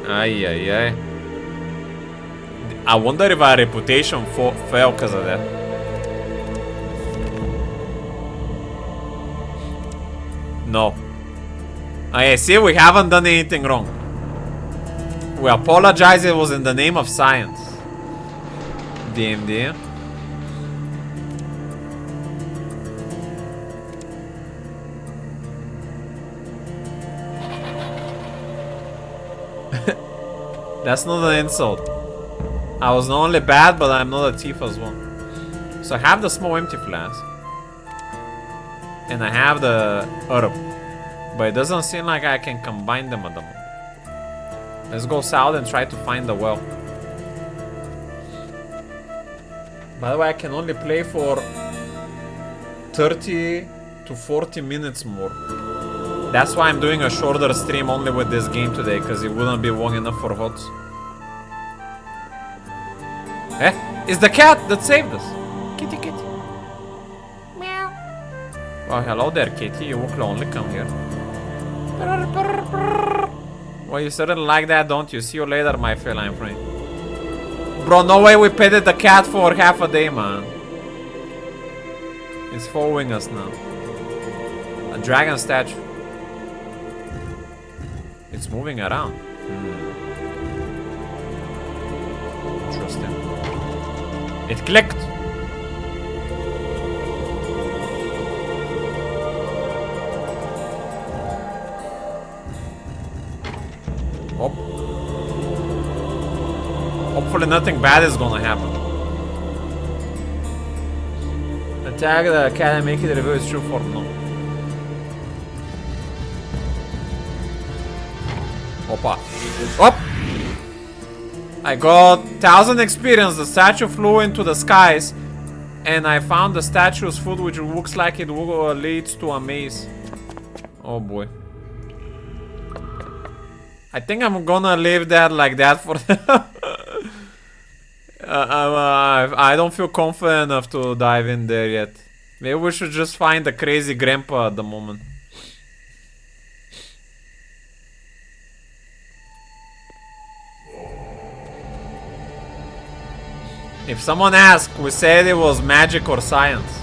Ay. I wonder if our reputation fell because of that. No. Okay, see, we haven't done anything wrong. We apologize, it was in the name of science. DMD. That's not an insult. I was not only bad, but I'm not a thief as well. So I have the small empty flask. And I have the herb. But it doesn't seem like I can combine them at the moment. Let's go south and try to find the well. By the way, I can only play for 30 to 40 minutes more. That's why I'm doing a shorter stream only with this game today, because it wouldn't be long enough for HOTS. Eh? It's the cat that saved us. Kitty. Meow. Oh, hello there, Kitty. You look lonely. Come here. Well, you certainly like that, don't you? See you later, my feline friend. Bro, no way we petted the cat for half a day, man. It's following us now. A dragon statue. It's moving around. Interesting. It clicked. Oh. Hopefully nothing bad is gonna happen. Attack the cat and make it review is true for no. Opa. Up! I got 1000 experience. The statue flew into the skies, and I found the statue's foot, which looks like it leads to a maze. Oh boy. I think I'm gonna leave that like that for I don't feel confident enough to dive in there yet. Maybe we should just find the crazy grandpa at the moment. If someone asks, we said it was magic or science.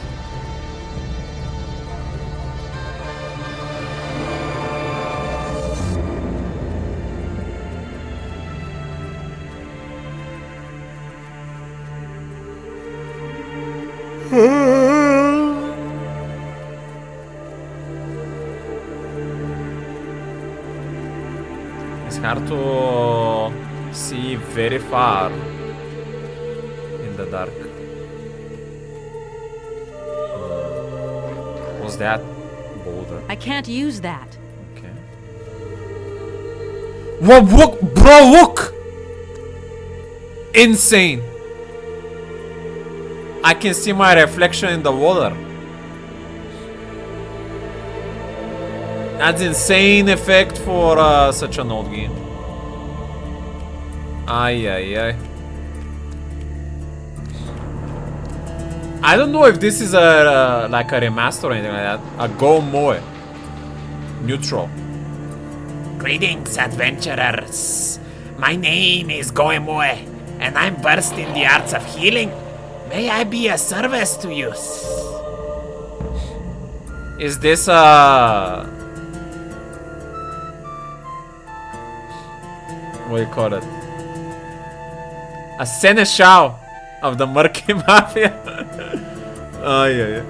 It's hard to see very far in the dark. What's that? Boulder. I can't use that. Okay. Whoa, look, bro, look! Insane. I can see my reflection in the water. That's insane effect for such an old game. Ay. I don't know if this is a like a remaster or anything like that. A Go Moe. Neutral. Greetings, adventurers. My name is Goemue, and I'm versed in the arts of healing. May I be a service to you? Is this what do you call it? A seneschal of the Murky Mafia. Oh, yeah.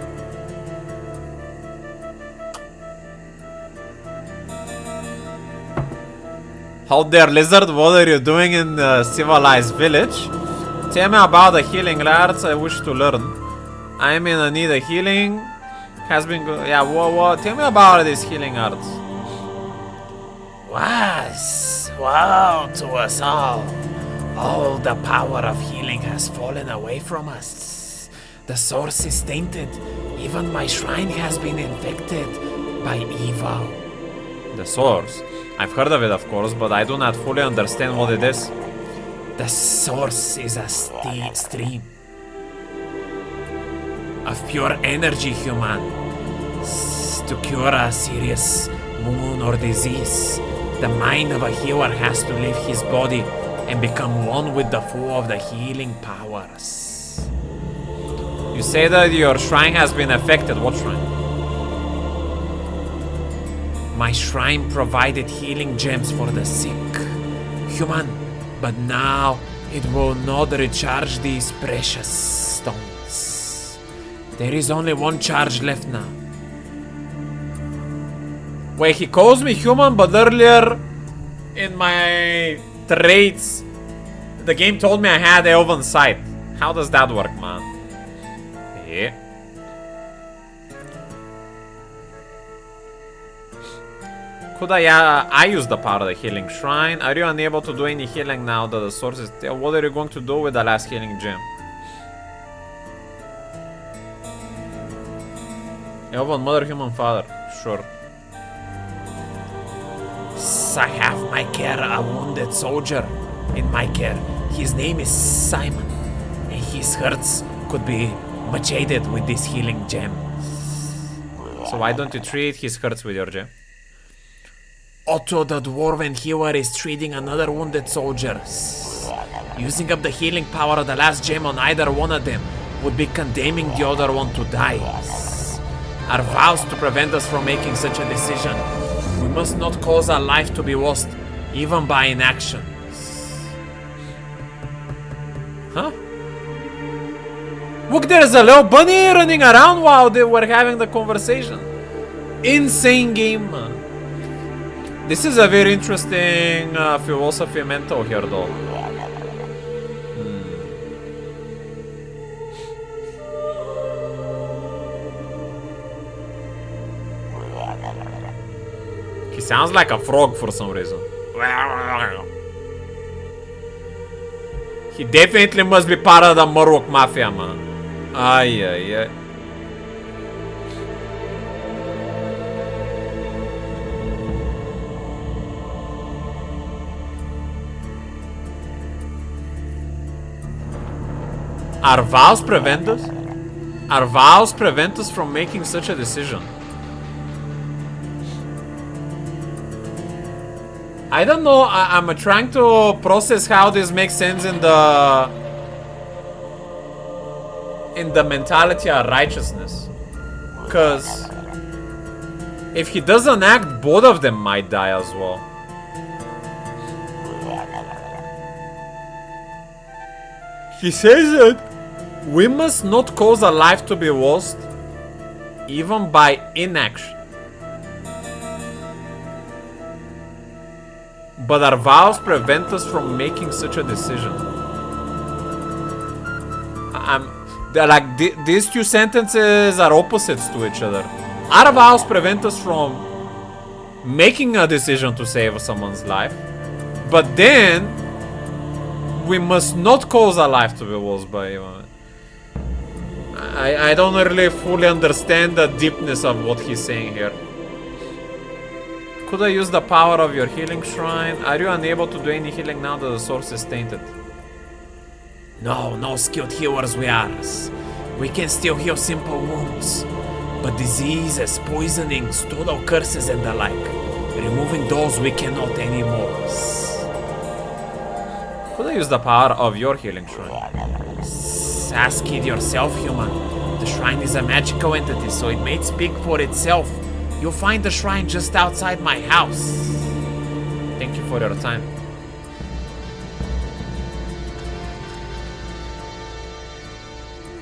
How there, Lizard? What are you doing in the civilized village? Tell me about the healing arts I wish to learn. I am in need of healing. Has been good. Yeah, what? Tell me about these healing arts. Woe to us all. All the power of healing has fallen away from us. The source is tainted. Even my shrine has been infected by evil. The source? I've heard of it, of course, but I do not fully understand what it is. The source is a stream of pure energy, human. To cure a serious wound or disease, the mind of a healer has to leave his body and become one with the flow of the healing powers. You say that your shrine has been affected. What shrine? My shrine provided healing gems for the sick, human, but now it will not recharge these precious stones. There is only one charge left now. Wait, he calls me human, but earlier in my traits, the game told me I had elven sight. How does that work, man? Yeah. Could I use the power of the healing shrine? Are you unable to do any healing now that the source is... What are you going to do with the last healing gem? Elven mother, human father. Sure. I have my care a wounded soldier in my care. His name is Simon, and his hurts could be much aided with this healing gem. So why don't you treat his hurts with your gem? Otto the dwarven healer is treating another wounded soldier. Using up the healing power of the last gem on either one of them would be condemning the other one to die. Our vows to prevent us from making such a decision. We must not cause our life to be lost, even by inaction. Huh? Look, there's a little bunny running around while they were having the conversation. Insane game, man. This is a very interesting philosophy mental here, though. He sounds like a frog for some reason. He definitely must be part of the Murok Mafia, man. Ay, ay, ay. Our vows prevent us? Our vows prevent us from making such a decision. I don't know, I'm trying to process how this makes sense in the mentality of righteousness. Cause if he doesn't act, both of them might die as well. He says that we must not cause a life to be lost, even by inaction. But our vows prevent us from making such a decision. These two sentences are opposites to each other. Our vows prevent us from making a decision to save someone's life, but then we must not cause a life to be lost by anyone. I don't really fully understand the deepness of what he's saying here. Could I use the power of your healing shrine? Are you unable to do any healing now that the source is tainted? No skilled healers we are. We can still heal simple wounds, but diseases, poisonings, total curses and the like. Removing those we cannot anymore. Could I use the power of your healing shrine? Ask it yourself, human. The shrine is a magical entity, so it may speak for itself. You'll find the shrine just outside my house. Thank you for your time.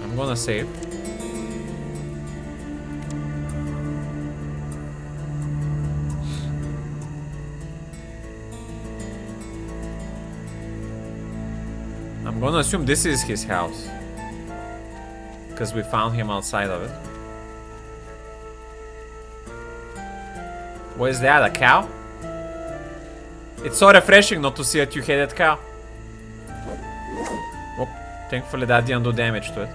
I'm gonna save. I'm gonna assume this is his house. Because we found him outside of it. What is that, a cow? It's so refreshing not to see a two-headed cow. Oh, thankfully that didn't do damage to it.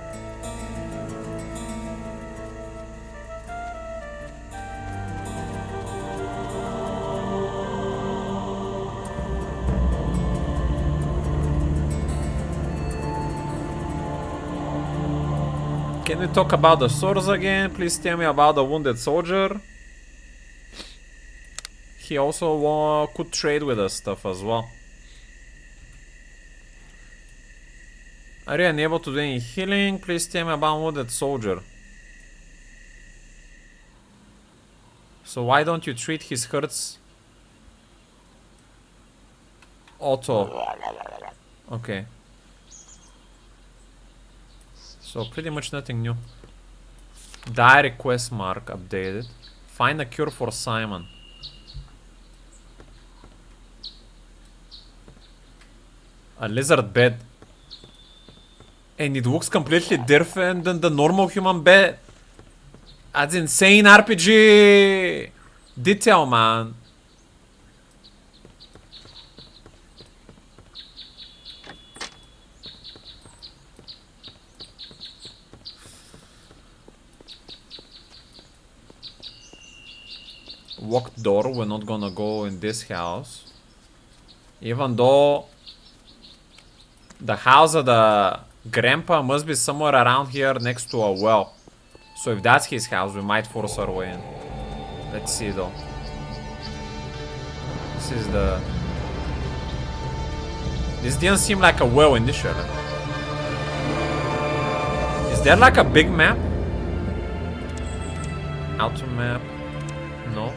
Can we talk about the swords again? Please tell me about the wounded soldier. He also could trade with us stuff as well. Are you unable to do any healing? Please tell me about wounded soldier. So why don't you treat his hurts? Auto. Okay. So pretty much nothing new. Die request mark updated. Find a cure for Simon. A lizard bed. And it looks completely different than the normal human bed. That's insane RPG detail, man. Locked door, we're not gonna go in this house. Even though the house of the grandpa must be somewhere around here next to a well. So if that's his house, we might force our way in. Let's see though. This is the... This didn't seem like a well initially. Is there like a big map? Auto map? No.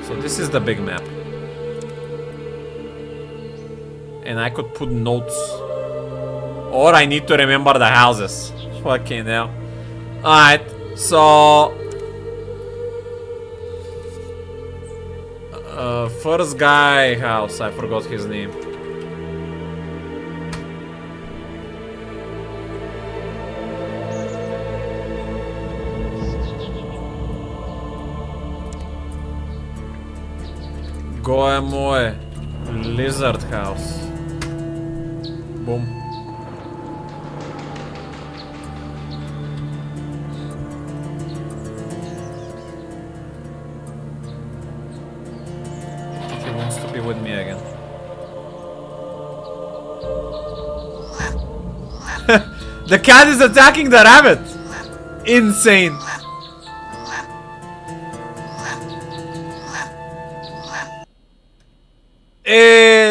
So this is the big map. And I could put notes. Or I need to remember the houses. Fucking hell. Alright, so... first guy house, I forgot his name. Goemue Lizard House. Boom. He wants to be with me again. The cat is attacking the rabbit! Insane!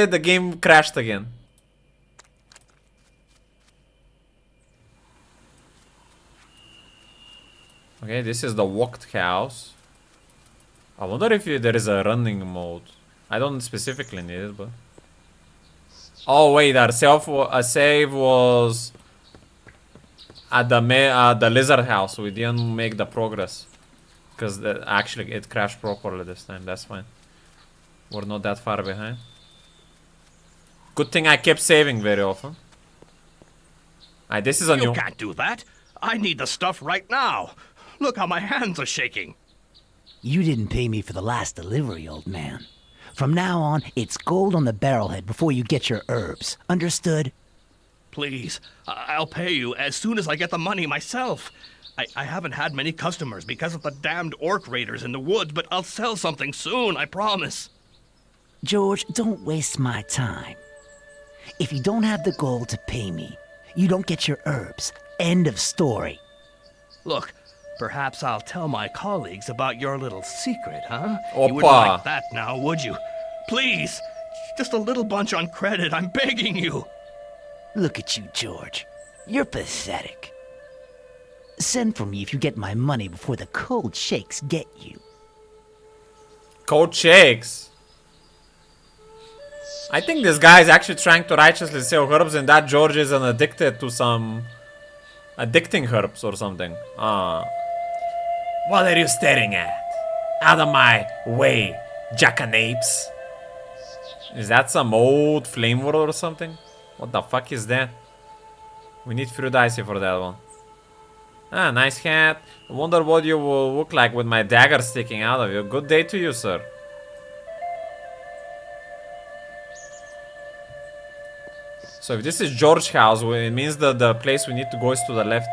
The game crashed again. Okay, this is the walked house. I wonder if there is a running mode. I don't specifically need it, but... Oh wait, our save was at the lizard house. We didn't make the progress because actually it crashed properly this time. That's fine. We're not that far behind. Good thing I kept saving very often. Alright, this is a new... You can't do that. I need the stuff right now. Look how my hands are shaking. You didn't pay me for the last delivery, old man. From now on, it's gold on the barrelhead before you get your herbs. Understood? Please, I'll pay you as soon as I get the money myself. I haven't had many customers because of the damned orc raiders in the woods, but I'll sell something soon, I promise. George, don't waste my time. If you don't have the gold to pay me, you don't get your herbs. End of story. Look, perhaps I'll tell my colleagues about your little secret, huh? Opa. You wouldn't like that now, would you? Please, just a little bunch on credit, I'm begging you. Look at you, George. You're pathetic. Send for me if you get my money before the cold shakes get you. Cold shakes. I think this guy is actually trying to righteously sell herbs, and that George is an addicted to some addicting herbs or something. What are you staring at? Out of my way, jackanapes. Is that some old flame word or something? What the fuck is that? We need fruit icy for that one. Ah, nice hat. I wonder what you will look like with my dagger sticking out of you. Good day to you, sir. So if this is George's house, it means that the place we need to go is to the left.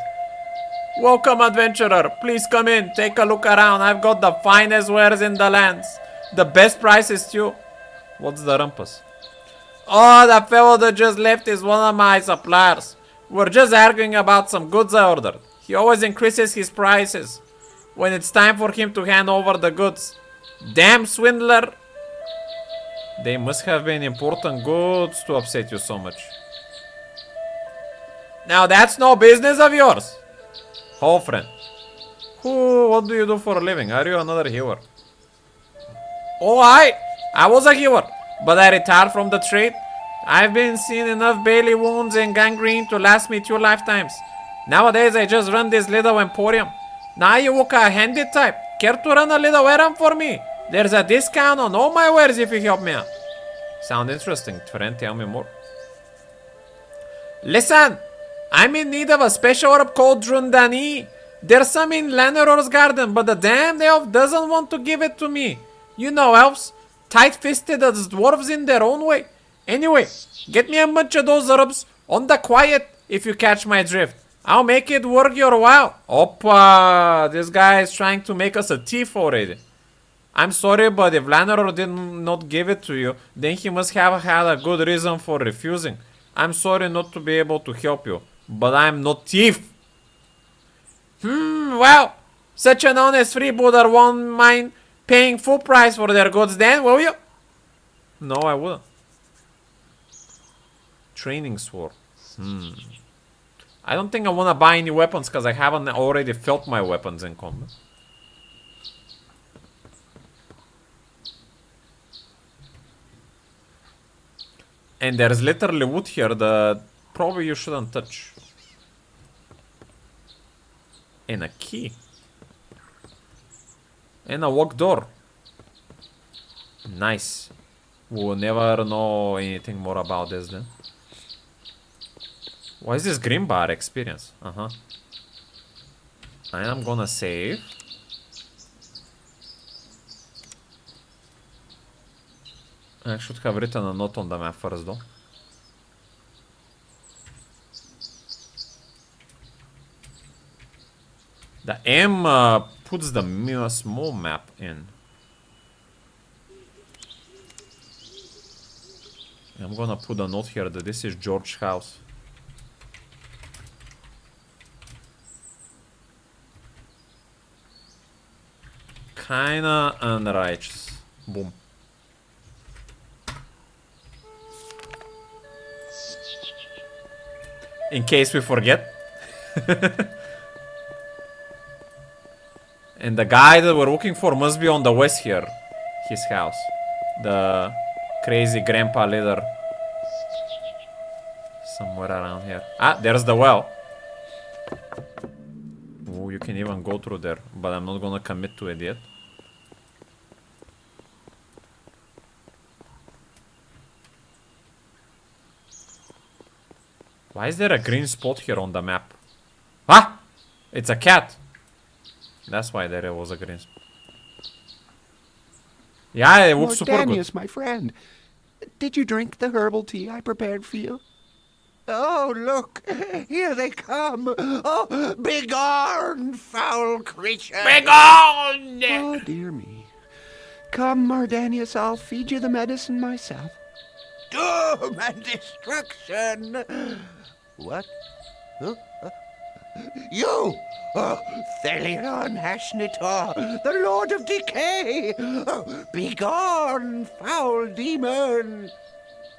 Welcome, adventurer. Please come in. Take a look around. I've got the finest wares in the lands. The best prices too. What's the rumpus? Oh, the fellow that just left is one of my suppliers. We're just arguing about some goods I ordered. He always increases his prices when it's time for him to hand over the goods. Damn swindler. They must have been important goods to upset you so much. Now that's no business of yours. Oh, friend. What do you do for a living? Are you another healer? Oh, I was a healer, but I retired from the trade. I've been seeing enough belly wounds and gangrene to last me 2 lifetimes. Nowadays, I just run this little emporium. Now you look a handy type. Care to run a little errand for me? There's a discount on all my wares if you help me out. Sound interesting, friend. Tell me more. Listen, I'm in need of a special herb called Drundani. There's some in Lanneror's garden, but the damned elf doesn't want to give it to me. You know elves, tight-fisted as dwarves in their own way. Anyway, get me a bunch of those herbs on the quiet if you catch my drift. I'll make it worth your while. Oppa, this guy is trying to make us a thief already. I'm sorry, but if Lanneror did not give it to you, then he must have had a good reason for refusing. I'm sorry not to be able to help you, but I'm not thief. Well, such an honest freebooter won't mind paying full price for their goods then, will you? No, I wouldn't. Training sword. I don't think I want to buy any weapons because I haven't already felt my weapons in combat. And there's literally wood here that probably you shouldn't touch. And a key. And a locked door. Nice. We'll never know anything more about this then. What is this green bar experience? And I'm gonna save. I should have written a note on the map first though. The M puts the small map in. I'm gonna put a note here that this is George's house. Kinda unrighteous. Boom. In case we forget. And the guy that we're looking for must be on the west here. His house. The crazy grandpa leader. Somewhere around here. Ah, there's the well. Oh, you can even go through there. But I'm not gonna commit to it yet. Why is there a green spot here on the map? Ah! It's a cat. That's why there was a green spot. Yeah, it looks super good. My friend, did you drink the herbal tea I prepared for you? Oh, look, here they come. Oh, begone, foul creature. Begone! Oh, dear me. Come, Mardanius, I'll feed you the medicine myself. Doom and destruction. What? Huh? You! Oh, Thelion Hashnitor, the Lord of Decay! Oh, begone, foul demon!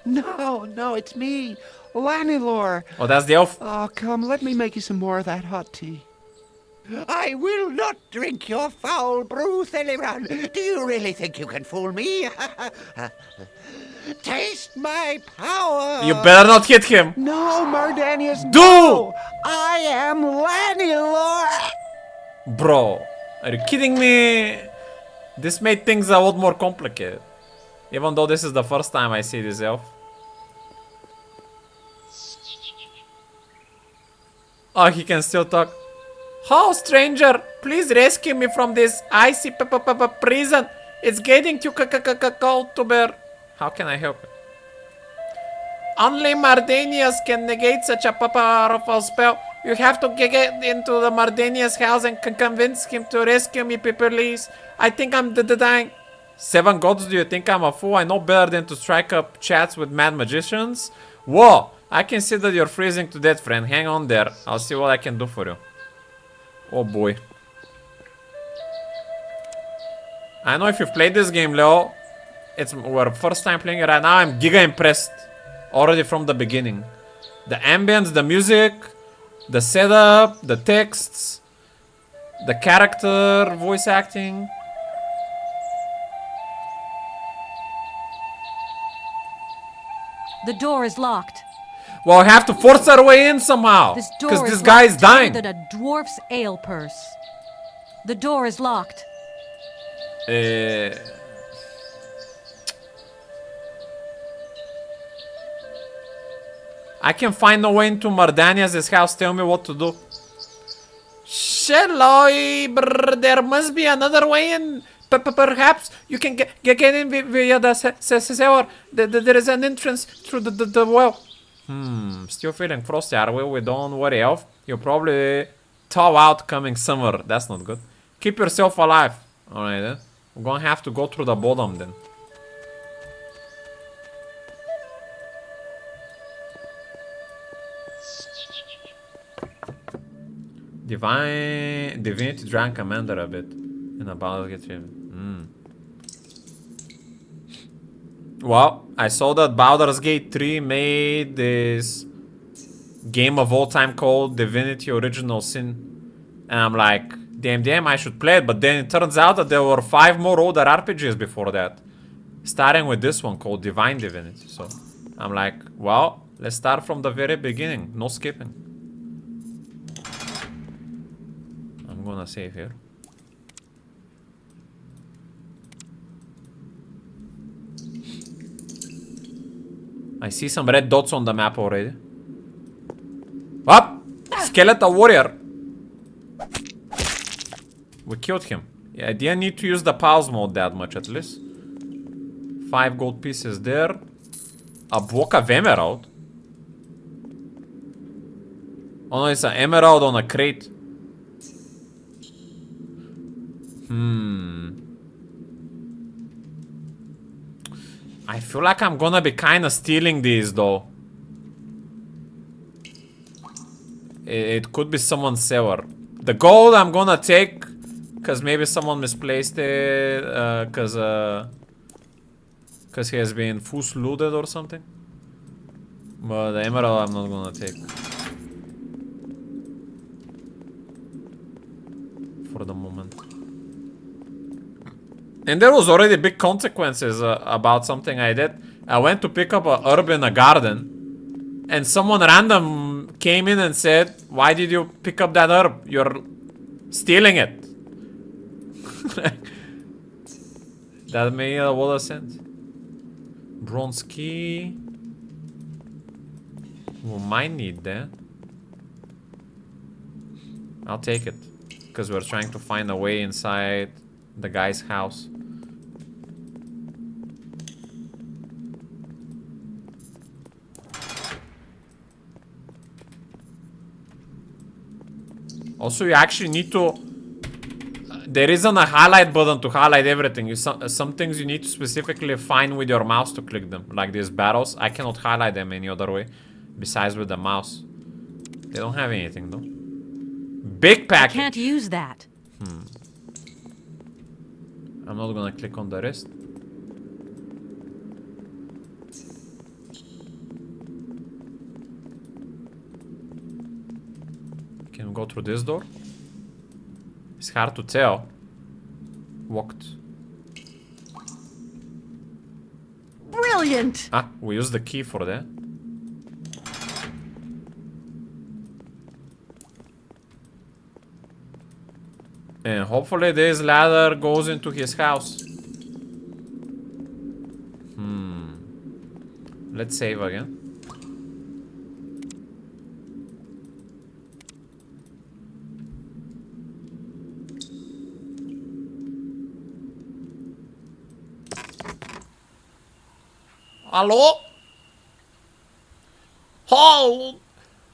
No, it's me, Lanilor. Oh, that's the elf. Oh, come, let me make you some more of that hot tea. I will not drink your foul brew, Theliran. Do you really think you can fool me? Taste my power. You better not hit him. No, Mardanius, Do! no. I am Lanilor. Bro, are you kidding me? This made things a lot more complicated. Even though this is the first time I see this elf. Oh, he can still talk. How, stranger? Please rescue me from this icy prison. It's getting too cold to bear. How can I help you? Only Mardanius can negate such a powerful spell. You have to get into the Mardanius house and convince him to rescue me, please. I think I'm dying. 7 gods, do you think I'm a fool? I know better than to strike up chats with mad magicians. Whoa, I can see that you're freezing to death, friend. Hang on there. I'll see what I can do for you. Oh boy. I know if you've played this game, Leo. It's our first time playing it right now. I'm giga impressed. Already from the beginning. The ambience, the music, the setup, the texts, the character voice acting. The door is locked. Well, I have to force our way in somehow. This door Because is this guy is locked tighter dying. than a dwarf's ale purse. The door is locked. I can find a way into Mardania's house. Tell me what to do. Sheloi, there must be another way in. Perhaps you can get in via the cellar. There is an entrance through the well. Still feeling frosty, are we? Don't worry, elf. You'll probably thaw out coming summer. That's not good. Keep yourself alive. Alright then. We're gonna have to go through the bottom then. Divinity drank Commander a bit. In a Baldur's Gate 3. Well, I saw that Baldur's Gate 3 made this game of all time called Divinity Original Sin. And I'm like, damn, I should play it. But then it turns out that there were 5 more older RPGs before that. Starting with this one called Divine Divinity. So I'm like, well, let's start from the very beginning. No skipping. I'm gonna save here. I see some red dots on the map already. Up! Skeletal warrior! We killed him. Yeah, I didn't need to use the pause mode that much at least. 5 gold pieces there. A block of emerald. Oh no, it's an emerald on a crate. I feel like I'm gonna be kinda stealing these though. It could be someone's cellar. The gold I'm gonna take, cause maybe someone misplaced it, cause he has been full looted or something. But the emerald I'm not gonna take. For the moment. And there was already big consequences about something I did. I went to pick up a herb in a garden. And someone random came in and said, why did you pick up that herb? You're stealing it. That made a lot of sense. Bronze key. We might need that. I'll take it. Because we're trying to find a way inside the guy's house. Also, you actually need to... there isn't a highlight button to highlight everything. Some things you need to specifically find with your mouse to click them. Like these battles. I cannot highlight them any other way. Besides with the mouse. They don't have anything though. Big package! I can't use that. I'm not gonna click on the rest. Can we go through this door? It's hard to tell. Walked. Brilliant! Ah, we use the key for that. And hopefully this ladder goes into his house. Let's save again. Hello? How?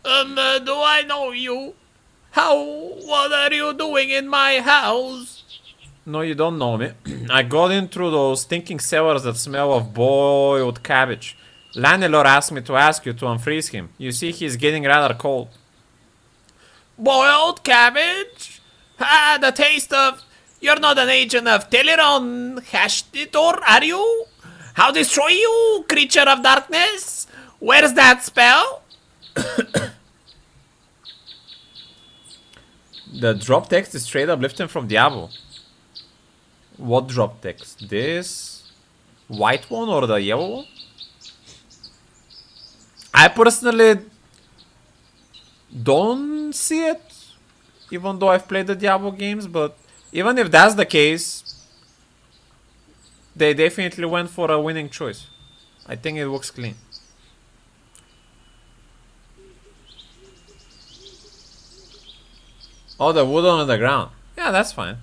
Do I know you? What are you doing in my house? No, you don't know me. I got in through those stinking cellars that smell of boiled cabbage. Landlord asked me to ask you to unfreeze him. You see, he's getting rather cold. Boiled cabbage? Ah, the taste of... You're not an agent of Teleron Hashtitor, are you? How destroy you, creature of darkness? Where's that spell? The drop text is straight up lifted from Diablo. What drop text? This white one or the yellow one? I personally don't see it, even though I've played the Diablo games, but even if that's the case, they definitely went for a winning choice. I think it looks clean. Oh, the wood on the ground. Yeah, that's fine.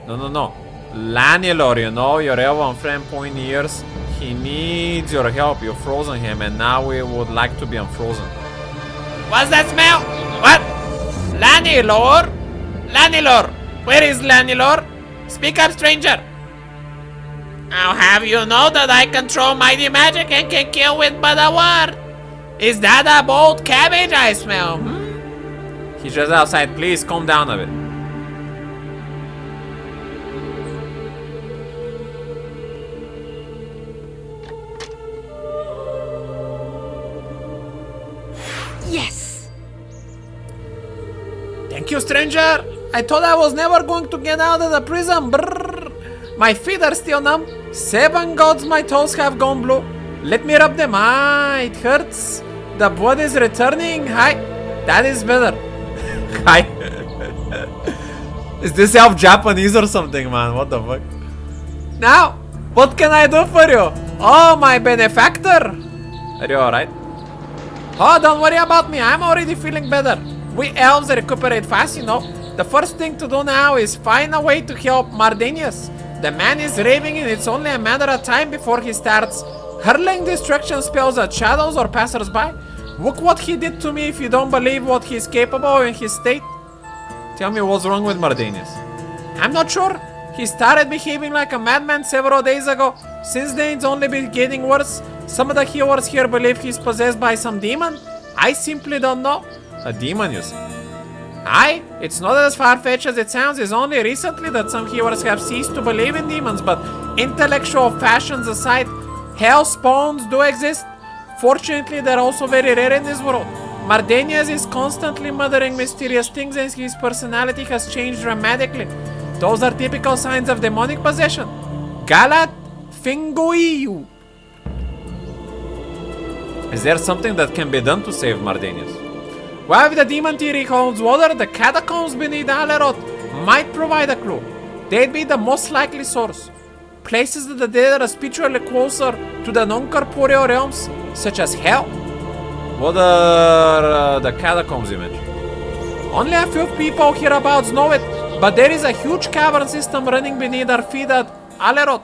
No. Lanilor, you know, your elven friend point years. He needs your help. You've frozen him, and now we would like to be unfrozen. What's that smell? What? Lanilor? Lanilor? Where is Lanilor? Speak up, stranger. I'll have you know that I control mighty magic and can kill with but a word. Is that a boiled cabbage I smell? He's just outside. Please calm down a bit. Yes! Thank you, stranger. I thought I was never going to get out of the prison. Brrr. My feet are still numb. 7 gods, my toes have gone blue. Let me rub them. Ah, it hurts. The blood is returning. Hi. That is better. Hi. Is this half Japanese or something, man? What the fuck? Now, what can I do for you? Oh, my benefactor. Are you alright? Oh, don't worry about me. I'm already feeling better. We elves recuperate fast, you know. The first thing to do now is find a way to help Mardenius. The man is raving and it's only a matter of time before he starts hurling destruction spells at shadows or passers-by. Look what he did to me if you don't believe what he's capable of in his state. Tell me what's wrong with Mardenius. I'm not sure. He started behaving like a madman several days ago. Since then it's only been getting worse. Some of the healers here believe he's possessed by some demon. I simply don't know. A demon, you say? Aye, it's not as far-fetched as it sounds. It's only recently that some healers have ceased to believe in demons, but intellectual fashions aside, hell spawns do exist. Fortunately, they're also very rare in this world. Mardenius is constantly muttering mysterious things and his personality has changed dramatically. Those are typical signs of demonic possession. Galat Fingoiu. Is there something that can be done to save Mardenius? Well, if the Divinity holds water, the catacombs beneath Alerot might provide a clue. They'd be the most likely source. Places that the dead are spiritually closer to the non-corporeal realms, such as hell. What are the catacombs you mentioned? Only a few people hereabouts know it, but there is a huge cavern system running beneath our feet at Alerot.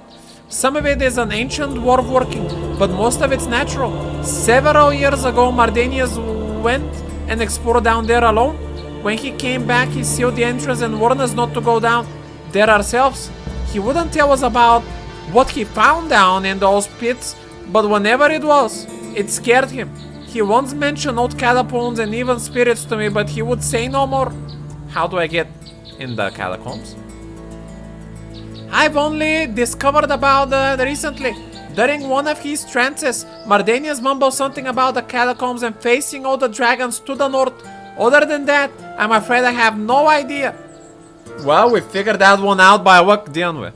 Some of it is an ancient dwarf working, but most of it's natural. Several years ago, Mardenius went and explored down there alone. When he came back, he sealed the entrance and warned us not to go down there ourselves. He wouldn't tell us about what he found down in those pits, but whenever it was, it scared him. He once mentioned old catacombs and even spirits to me, but he would say no more. How do I get in the catacombs? I've only discovered about recently. During one of his trances, Mardenius mumbled something about the catacombs and facing all the dragons to the north. Other than that, I'm afraid I have no idea. Well, we figured that one out by what, didn't we?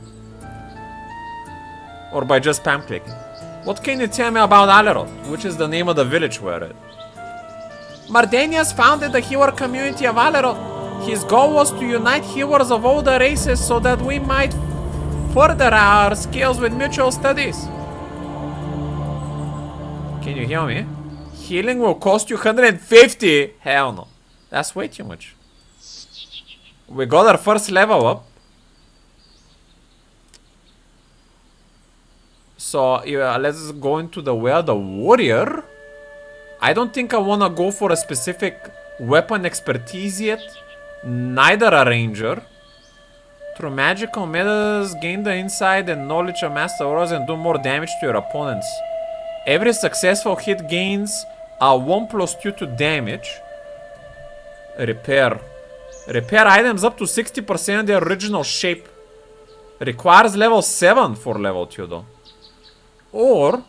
Or by just spam clicking. What can you tell me about Alerot, which is the name of the village we're at? Mardanius founded the hero community of Alerot. His goal was to unite heroes of all the races so that we might further our skills with mutual studies. Can you hear me? Healing will cost you 150? Hell no. That's way too much. We got our first level up. So yeah, let's go into the warrior. I don't think I wanna go for a specific weapon expertise yet. Neither a ranger. Through magical methods, gain the insight and knowledge of master auras and do more damage to your opponents. Every successful hit gains a 1+2 to damage. Repair. Repair items up to 60% of their original shape. Requires level 7 for level 2 though. Or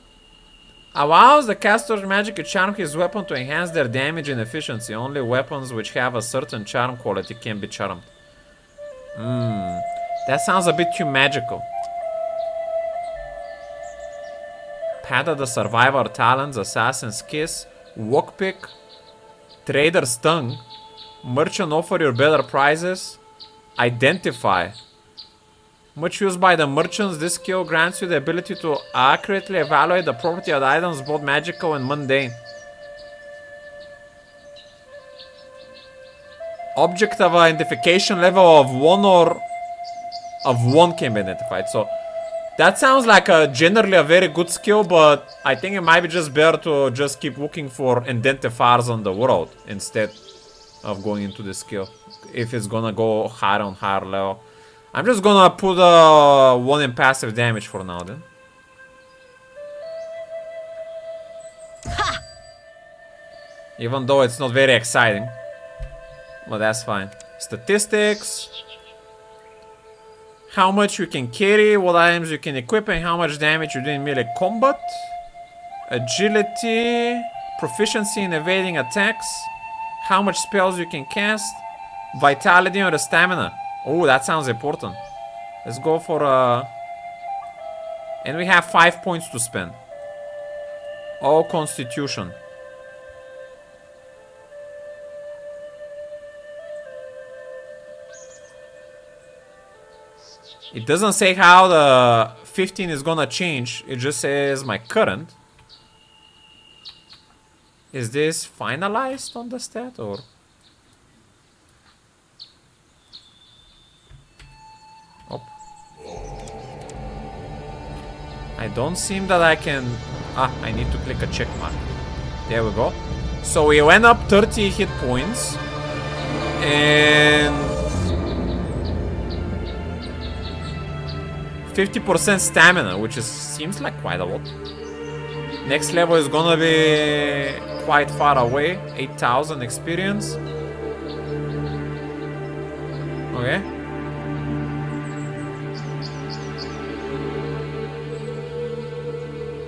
allows the caster's magic to charm his weapon to enhance their damage and efficiency. Only weapons which have a certain charm quality can be charmed. That sounds a bit too magical. Pad of the Survivor Talents, Assassin's Kiss, Walkpick, Trader's Tongue, Merchant offer you better prices, Identify. Much used by the merchants, this skill grants you the ability to accurately evaluate the property of the items, both magical and mundane. Object of identification level of 1 or of 1 can be identified. So that sounds like generally a very good skill, but I think it might be just better to just keep looking for identifiers on the world instead of going into this skill. If it's gonna go higher on higher level. I'm just gonna put 1 in passive damage for now then. Ha! Even though it's not very exciting. But that's fine. Statistics. How much you can carry, what items you can equip, and how much damage you do in melee combat. Agility. Proficiency in evading attacks. How much spells you can cast. Vitality or the stamina. Oh, that sounds important. Let's go for and we have 5 points to spend. All constitution. It doesn't say how the 15 is gonna change. It just says my current. Is this finalized on the stat or? Oh. I don't seem that I can. I need to click a check mark. There we go. So we went up 30 hit points. And 50% stamina, which seems like quite a lot. Next level is gonna be quite far away. 8,000 experience. Okay.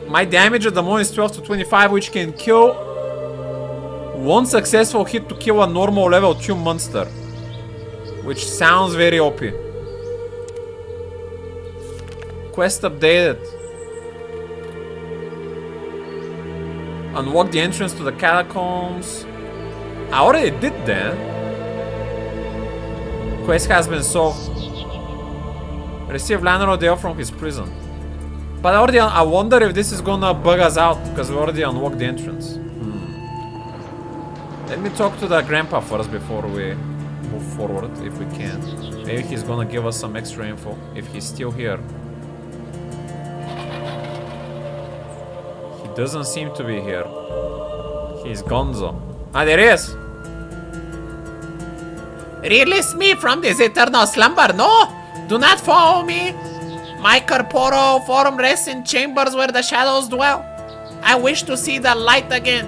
My damage at the moment is 12 to 25, which can kill 1 successful hit to kill a normal level 2 monster. Which sounds very OP. Quest updated. Unlock the entrance to the catacombs. I already did that. Quest has been solved. Receive Lanero Dale from his prison. But I wonder if this is gonna bug us out because we already unlocked the entrance. Let me talk to the grandpa first before we move forward, if we can. Maybe he's gonna give us some extra info if he's still here. He doesn't seem to be here. He's gonzo. Ah, there he is! Release me from this eternal slumber, no! Do not follow me! My corporal form rests in chambers where the shadows dwell. I wish to see the light again.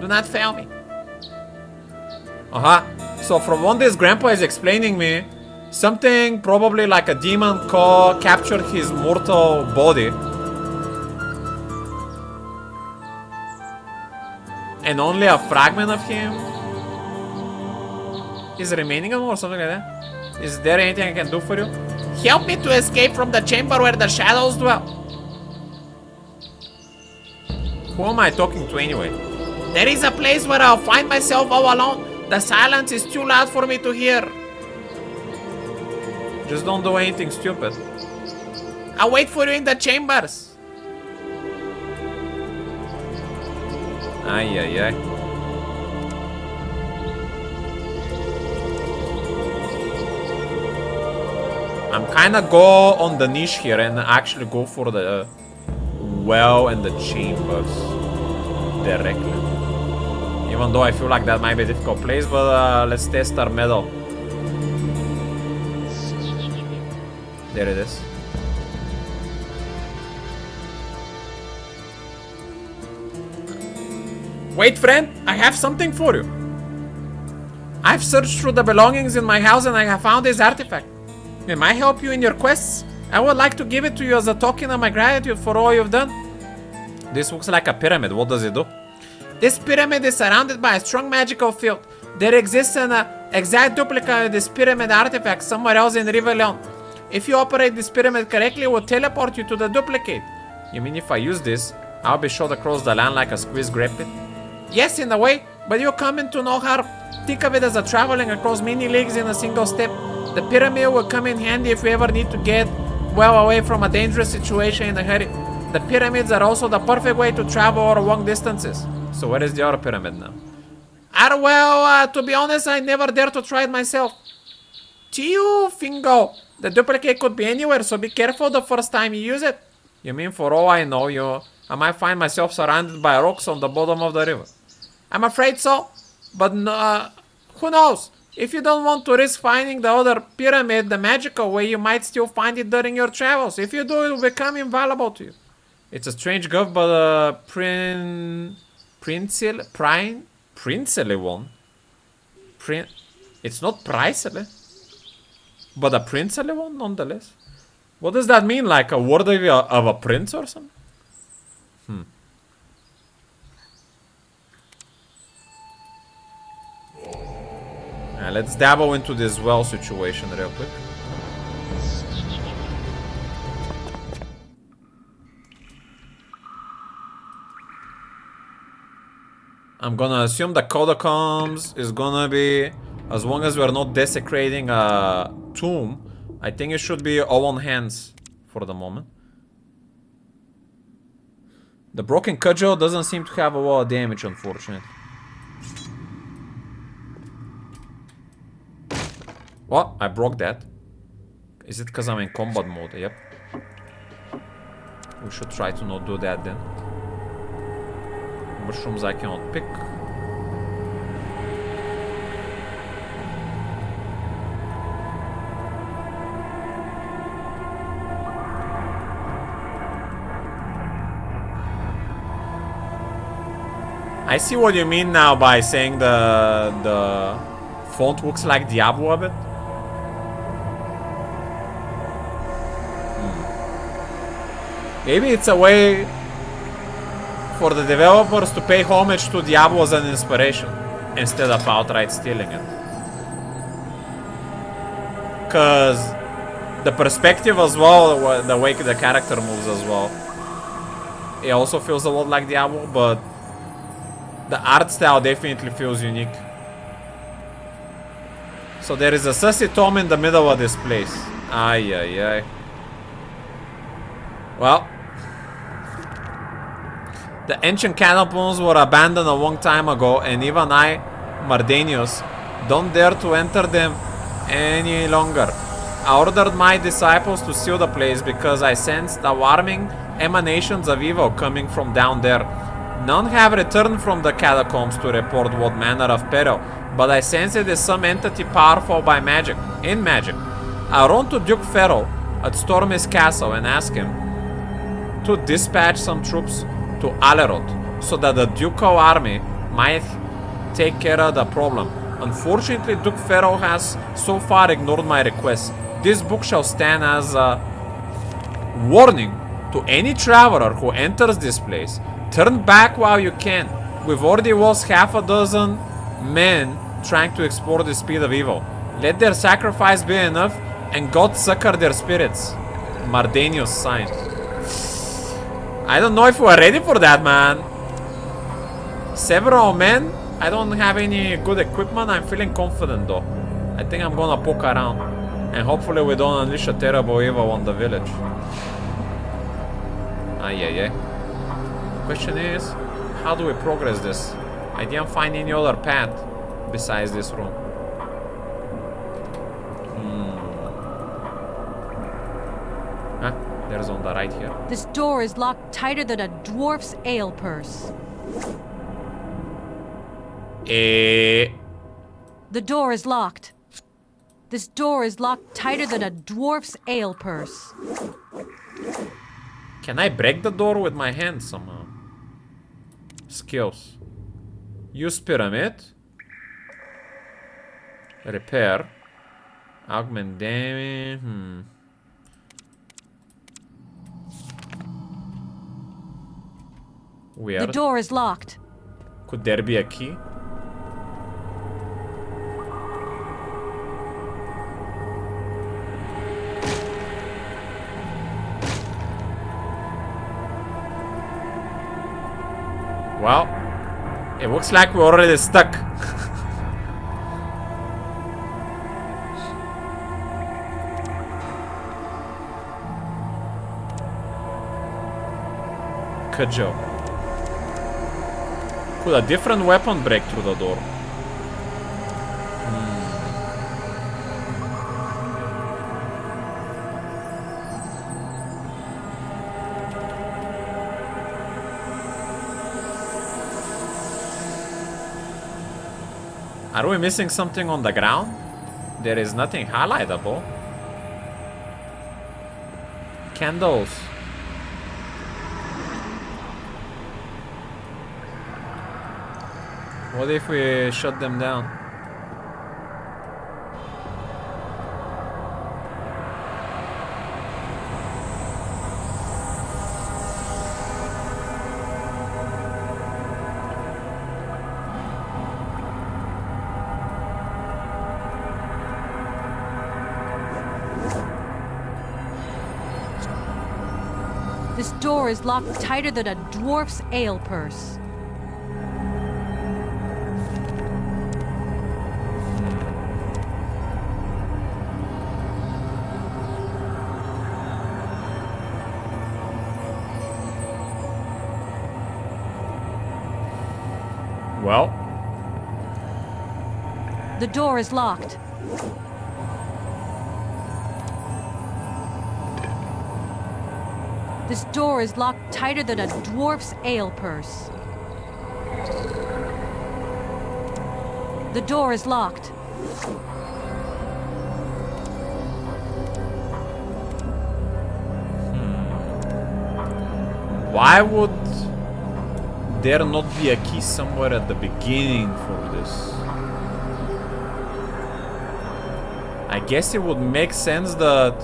Do not fail me. So from what this grandpa is explaining me, something probably like a demon captured his mortal body. and only a fragment of him is remaining or something like that. Is there anything I can do for you? Help me to escape from the chamber where the shadows dwell. Who am I talking to anyway? There is a place where I'll find myself all alone. The silence is too loud for me to hear. Just don't do anything stupid. I'll wait for you in the chambers. Ay, ay, ay. I'm kinda go on the niche here and actually go for the well and the chambers directly. Even though I feel like that might be a difficult place, but let's test our metal. There it is. Wait, friend, I have something for you. I've searched through the belongings in my house and I have found this artifact. It might help you in your quests. I would like to give it to you as a token of my gratitude for all you've done. This looks like a pyramid. What does it do? This pyramid is surrounded by a strong magical field. There exists an exact duplicate of this pyramid artifact somewhere else in River Leon. If you operate this pyramid correctly, it will teleport you to the duplicate. You mean if I use this, I'll be shot across the land like a squeeze grape pit? Yes, in a way, but you'll come into no harm. Think of it as a traveling across many leagues in a single step. The pyramid will come in handy if we ever need to get well away from a dangerous situation in a hurry. The pyramids are also the perfect way to travel over long distances. So where is the other pyramid now? To be honest, I never dare to try it myself. Tiu Fingo. The duplicate could be anywhere, so be careful the first time you use it. You mean for all I know, I might find myself surrounded by rocks on the bottom of the river. I'm afraid so, but who knows? If you don't want to risk finding the other pyramid the magical way, you might still find it during your travels. If you do, it will become invaluable to you. It's a strange gov, but princely one. It's not pricely, but a princely one nonetheless. What does that mean? Like a word of a prince or something? Let's dabble into this well situation real quick. I'm gonna assume the catacombs is gonna be, as long as we're not desecrating a tomb, I think it should be all on hands for the moment. The broken cudgel doesn't seem to have a lot of damage, unfortunately. What? I broke that. Is it because I'm in combat mode? Yep. We should try to not do that then. Mushrooms I cannot pick. I see what you mean now by saying the font looks like Diablo a bit. Maybe it's a way for the developers to pay homage to Diablo as an inspiration instead of outright stealing it. Cause the perspective as well, the way the character moves as well, it also feels a lot like Diablo, but the art style definitely feels unique. So there is a sussy tomb in the middle of this place. Ay, ay, ay. Well, the ancient catacombs were abandoned a long time ago, and even I, Mardanius, don't dare to enter them any longer. I ordered my disciples to seal the place because I sensed alarming emanations of evil coming from down there. None have returned from the catacombs to report what manner of peril, but I sense it is some entity powerful by magic, in magic. I run to Duke Ferro at Stormy's castle and ask him to dispatch some troops to Alerot so that the ducal army might take care of the problem. Unfortunately, Duke Ferro has so far ignored my request. This book shall stand as a warning to any traveler who enters this place. Turn back while you can. We've already lost half a dozen men trying to explore the speed of evil. Let their sacrifice be enough, and God succor their spirits. Mardanius sign. I don't know if we're ready for that, man. Several men. I don't have any good equipment. I'm feeling confident though. I think I'm gonna poke around. And hopefully we don't unleash a terrible evil on the village. Yeah. Question is, how do we progress this? I didn't find any other path besides this room. There's on the right here. This door is locked tighter than a dwarf's ale purse. The door is locked. This door is locked tighter than a dwarf's ale purse. Can I break the door with my hand somehow? Skills. Use pyramid. Repair. Augment damage. Weird. The door is locked. Could there be a key? Well, it looks like we're already stuck. Cudgel. Could a different weapon break through the door? Are we missing something on the ground? There is nothing highlightable. Candles. What if we shut them down? This door is locked tighter than a dwarf's ale purse. Well. The door is locked. This door is locked tighter than a dwarf's ale purse. The door is locked. Why would there not be a key somewhere at the beginning for this? I guess it would make sense that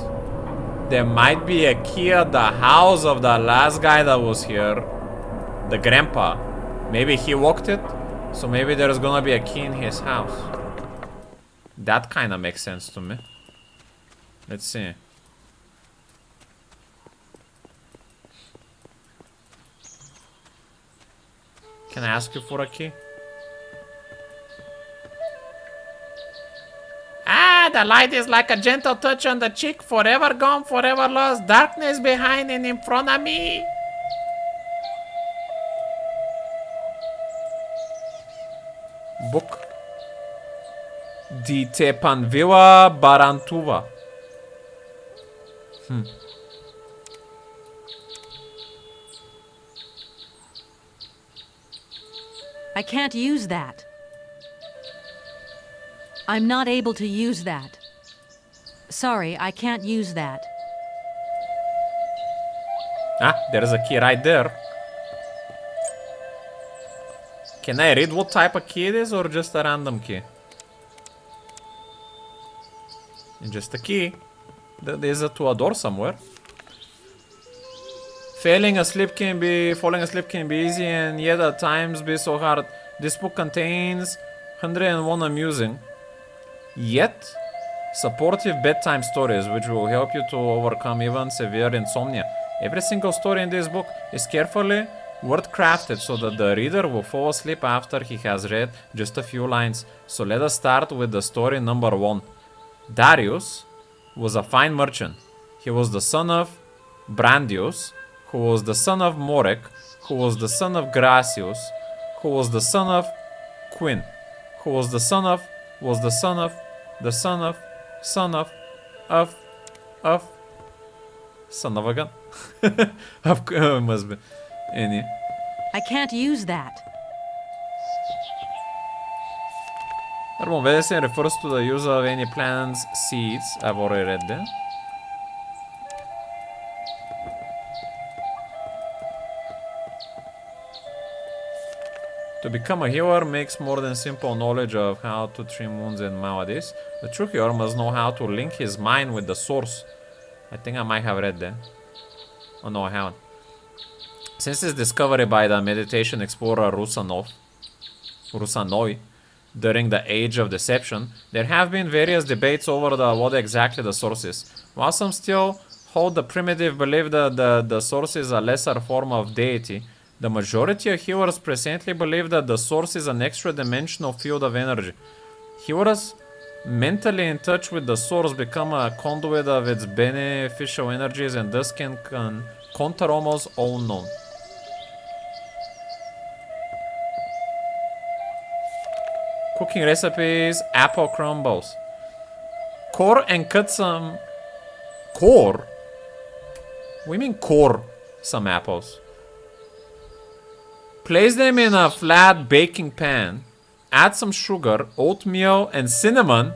there might be a key at the house of the last guy that was here. The grandpa. Maybe he locked it, so maybe there's gonna be a key in his house. That kinda makes sense to me. Let's see. Can I ask you for a key? The light is like a gentle touch on the cheek, forever gone, forever lost, darkness behind and in front of me. Book. Di Tepanvila Barantuva. I can't use that. I'm not able to use that. Sorry, I can't use that. Ah, there's a key right there. Can I read what type of key it is or just a random key? Just a key. There's a to a door somewhere. Falling asleep can be easy and yet at times be so hard. This book contains 101 amusing, yet supportive bedtime stories which will help you to overcome even severe insomnia. Every single story in this book is carefully word crafted so that the reader will fall asleep after he has read just a few lines. So let us start with the story number 1. Darius was a fine merchant. He was the son of Brandius, who was the son of Morek, who was the son of Gracius, who was the son of Quinn, who was the son of son of a gun. Must be any. I can't use that. Urban medicine refers to the use of any plant's seeds. I've already read that. To become a healer makes more than simple knowledge of how to treat wounds and maladies. The true healer must know how to link his mind with the source. I think I might have read that. Oh no, I haven't. Since his discovery by the meditation explorer Rusanoi during the Age of Deception, there have been various debates over what exactly the source is. While some still hold the primitive belief that the source is a lesser form of deity, the majority of healers presently believe that the source is an extra-dimensional field of energy. Healers mentally in touch with the source become a conduit of its beneficial energies and thus can counter almost all known. Cooking recipes, apple crumbles. Core and cut some... Core? What do you mean core some apples? Place them in a flat baking pan, add some sugar, oatmeal, and cinnamon,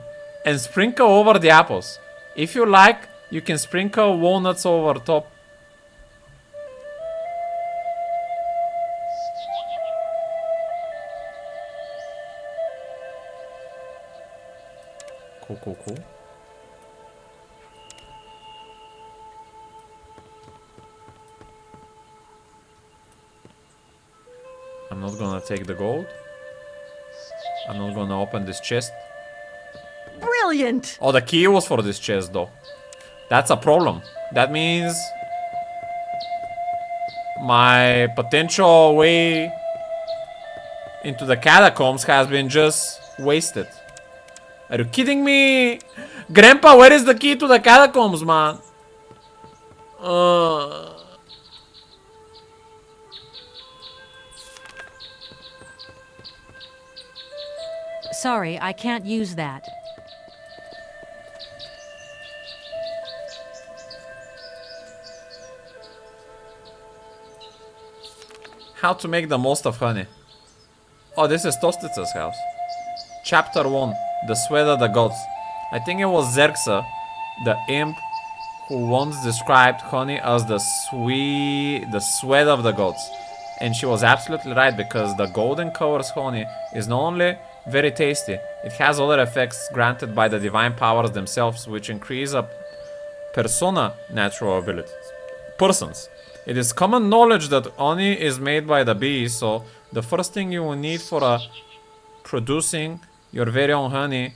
and sprinkle over the apples. If you like, you can sprinkle walnuts over top. Cool. I'm not gonna take the gold. I'm not gonna open this chest. Brilliant! Oh, the key was for this chest though. That's a problem. That means my potential way into the catacombs has been just wasted. Are you kidding me? Grandpa, where is the key to the catacombs, man? Sorry, I can't use that. How to make the most of honey. Oh, this is Tostitsa's house. Chapter 1. The Sweat of the Gods. I think it was Xerxa, the imp, who once described honey as the sweat of the gods. And she was absolutely right, because the golden colors honey is not only very tasty, it has other effects granted by the divine powers themselves, which increase a natural abilities. Persons. It is common knowledge that honey is made by the bees, so the first thing you will need for producing your very own honey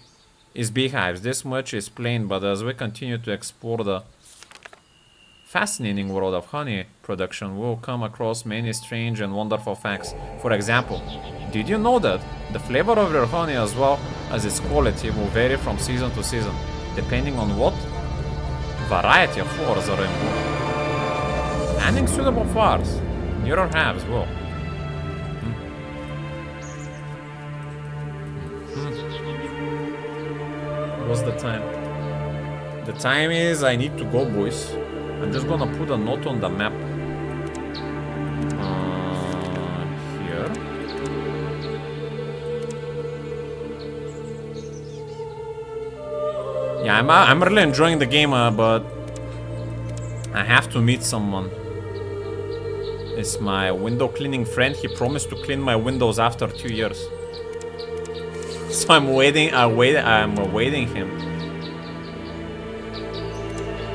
is beehives. This much is plain, but as we continue to explore the fascinating world of honey production, we'll come across many strange and wonderful facts. For example, did you know that the flavor of your honey as well as its quality will vary from season to season, depending on what variety of flowers are involved? Planting suitable flowers near your hives will. What's the time? The time is I need to go, boys. I'm just gonna put a note on the map. Here. Yeah, I'm really enjoying the game, but I have to meet someone. It's my window cleaning friend. He promised to clean my windows after 2 years. So I'm awaiting him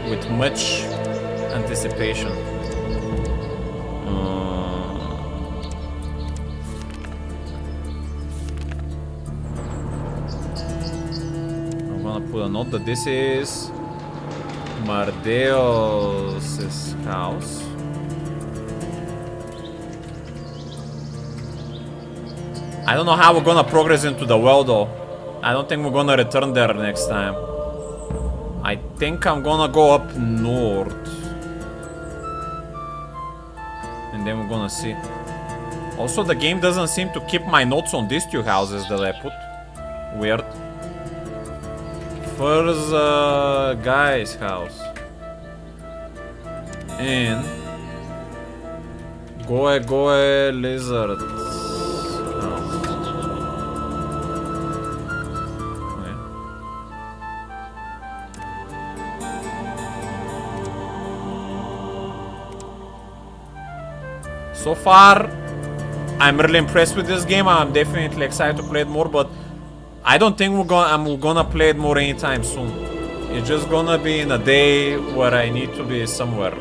with much anticipation. put a note that this is Mardeos' house. I don't know how we're gonna progress into the well though. I don't think we're gonna return there next time. I think I'm gonna go up north. And then we're gonna see. Also, the game doesn't seem to keep my notes on these two houses that I put. Weird. First guy's house. And Goe lizard. So far, I'm really impressed with this game. I'm definitely excited to play it more, but I don't think I'm gonna play it more anytime soon. It's just gonna be in a day where I need to be somewhere.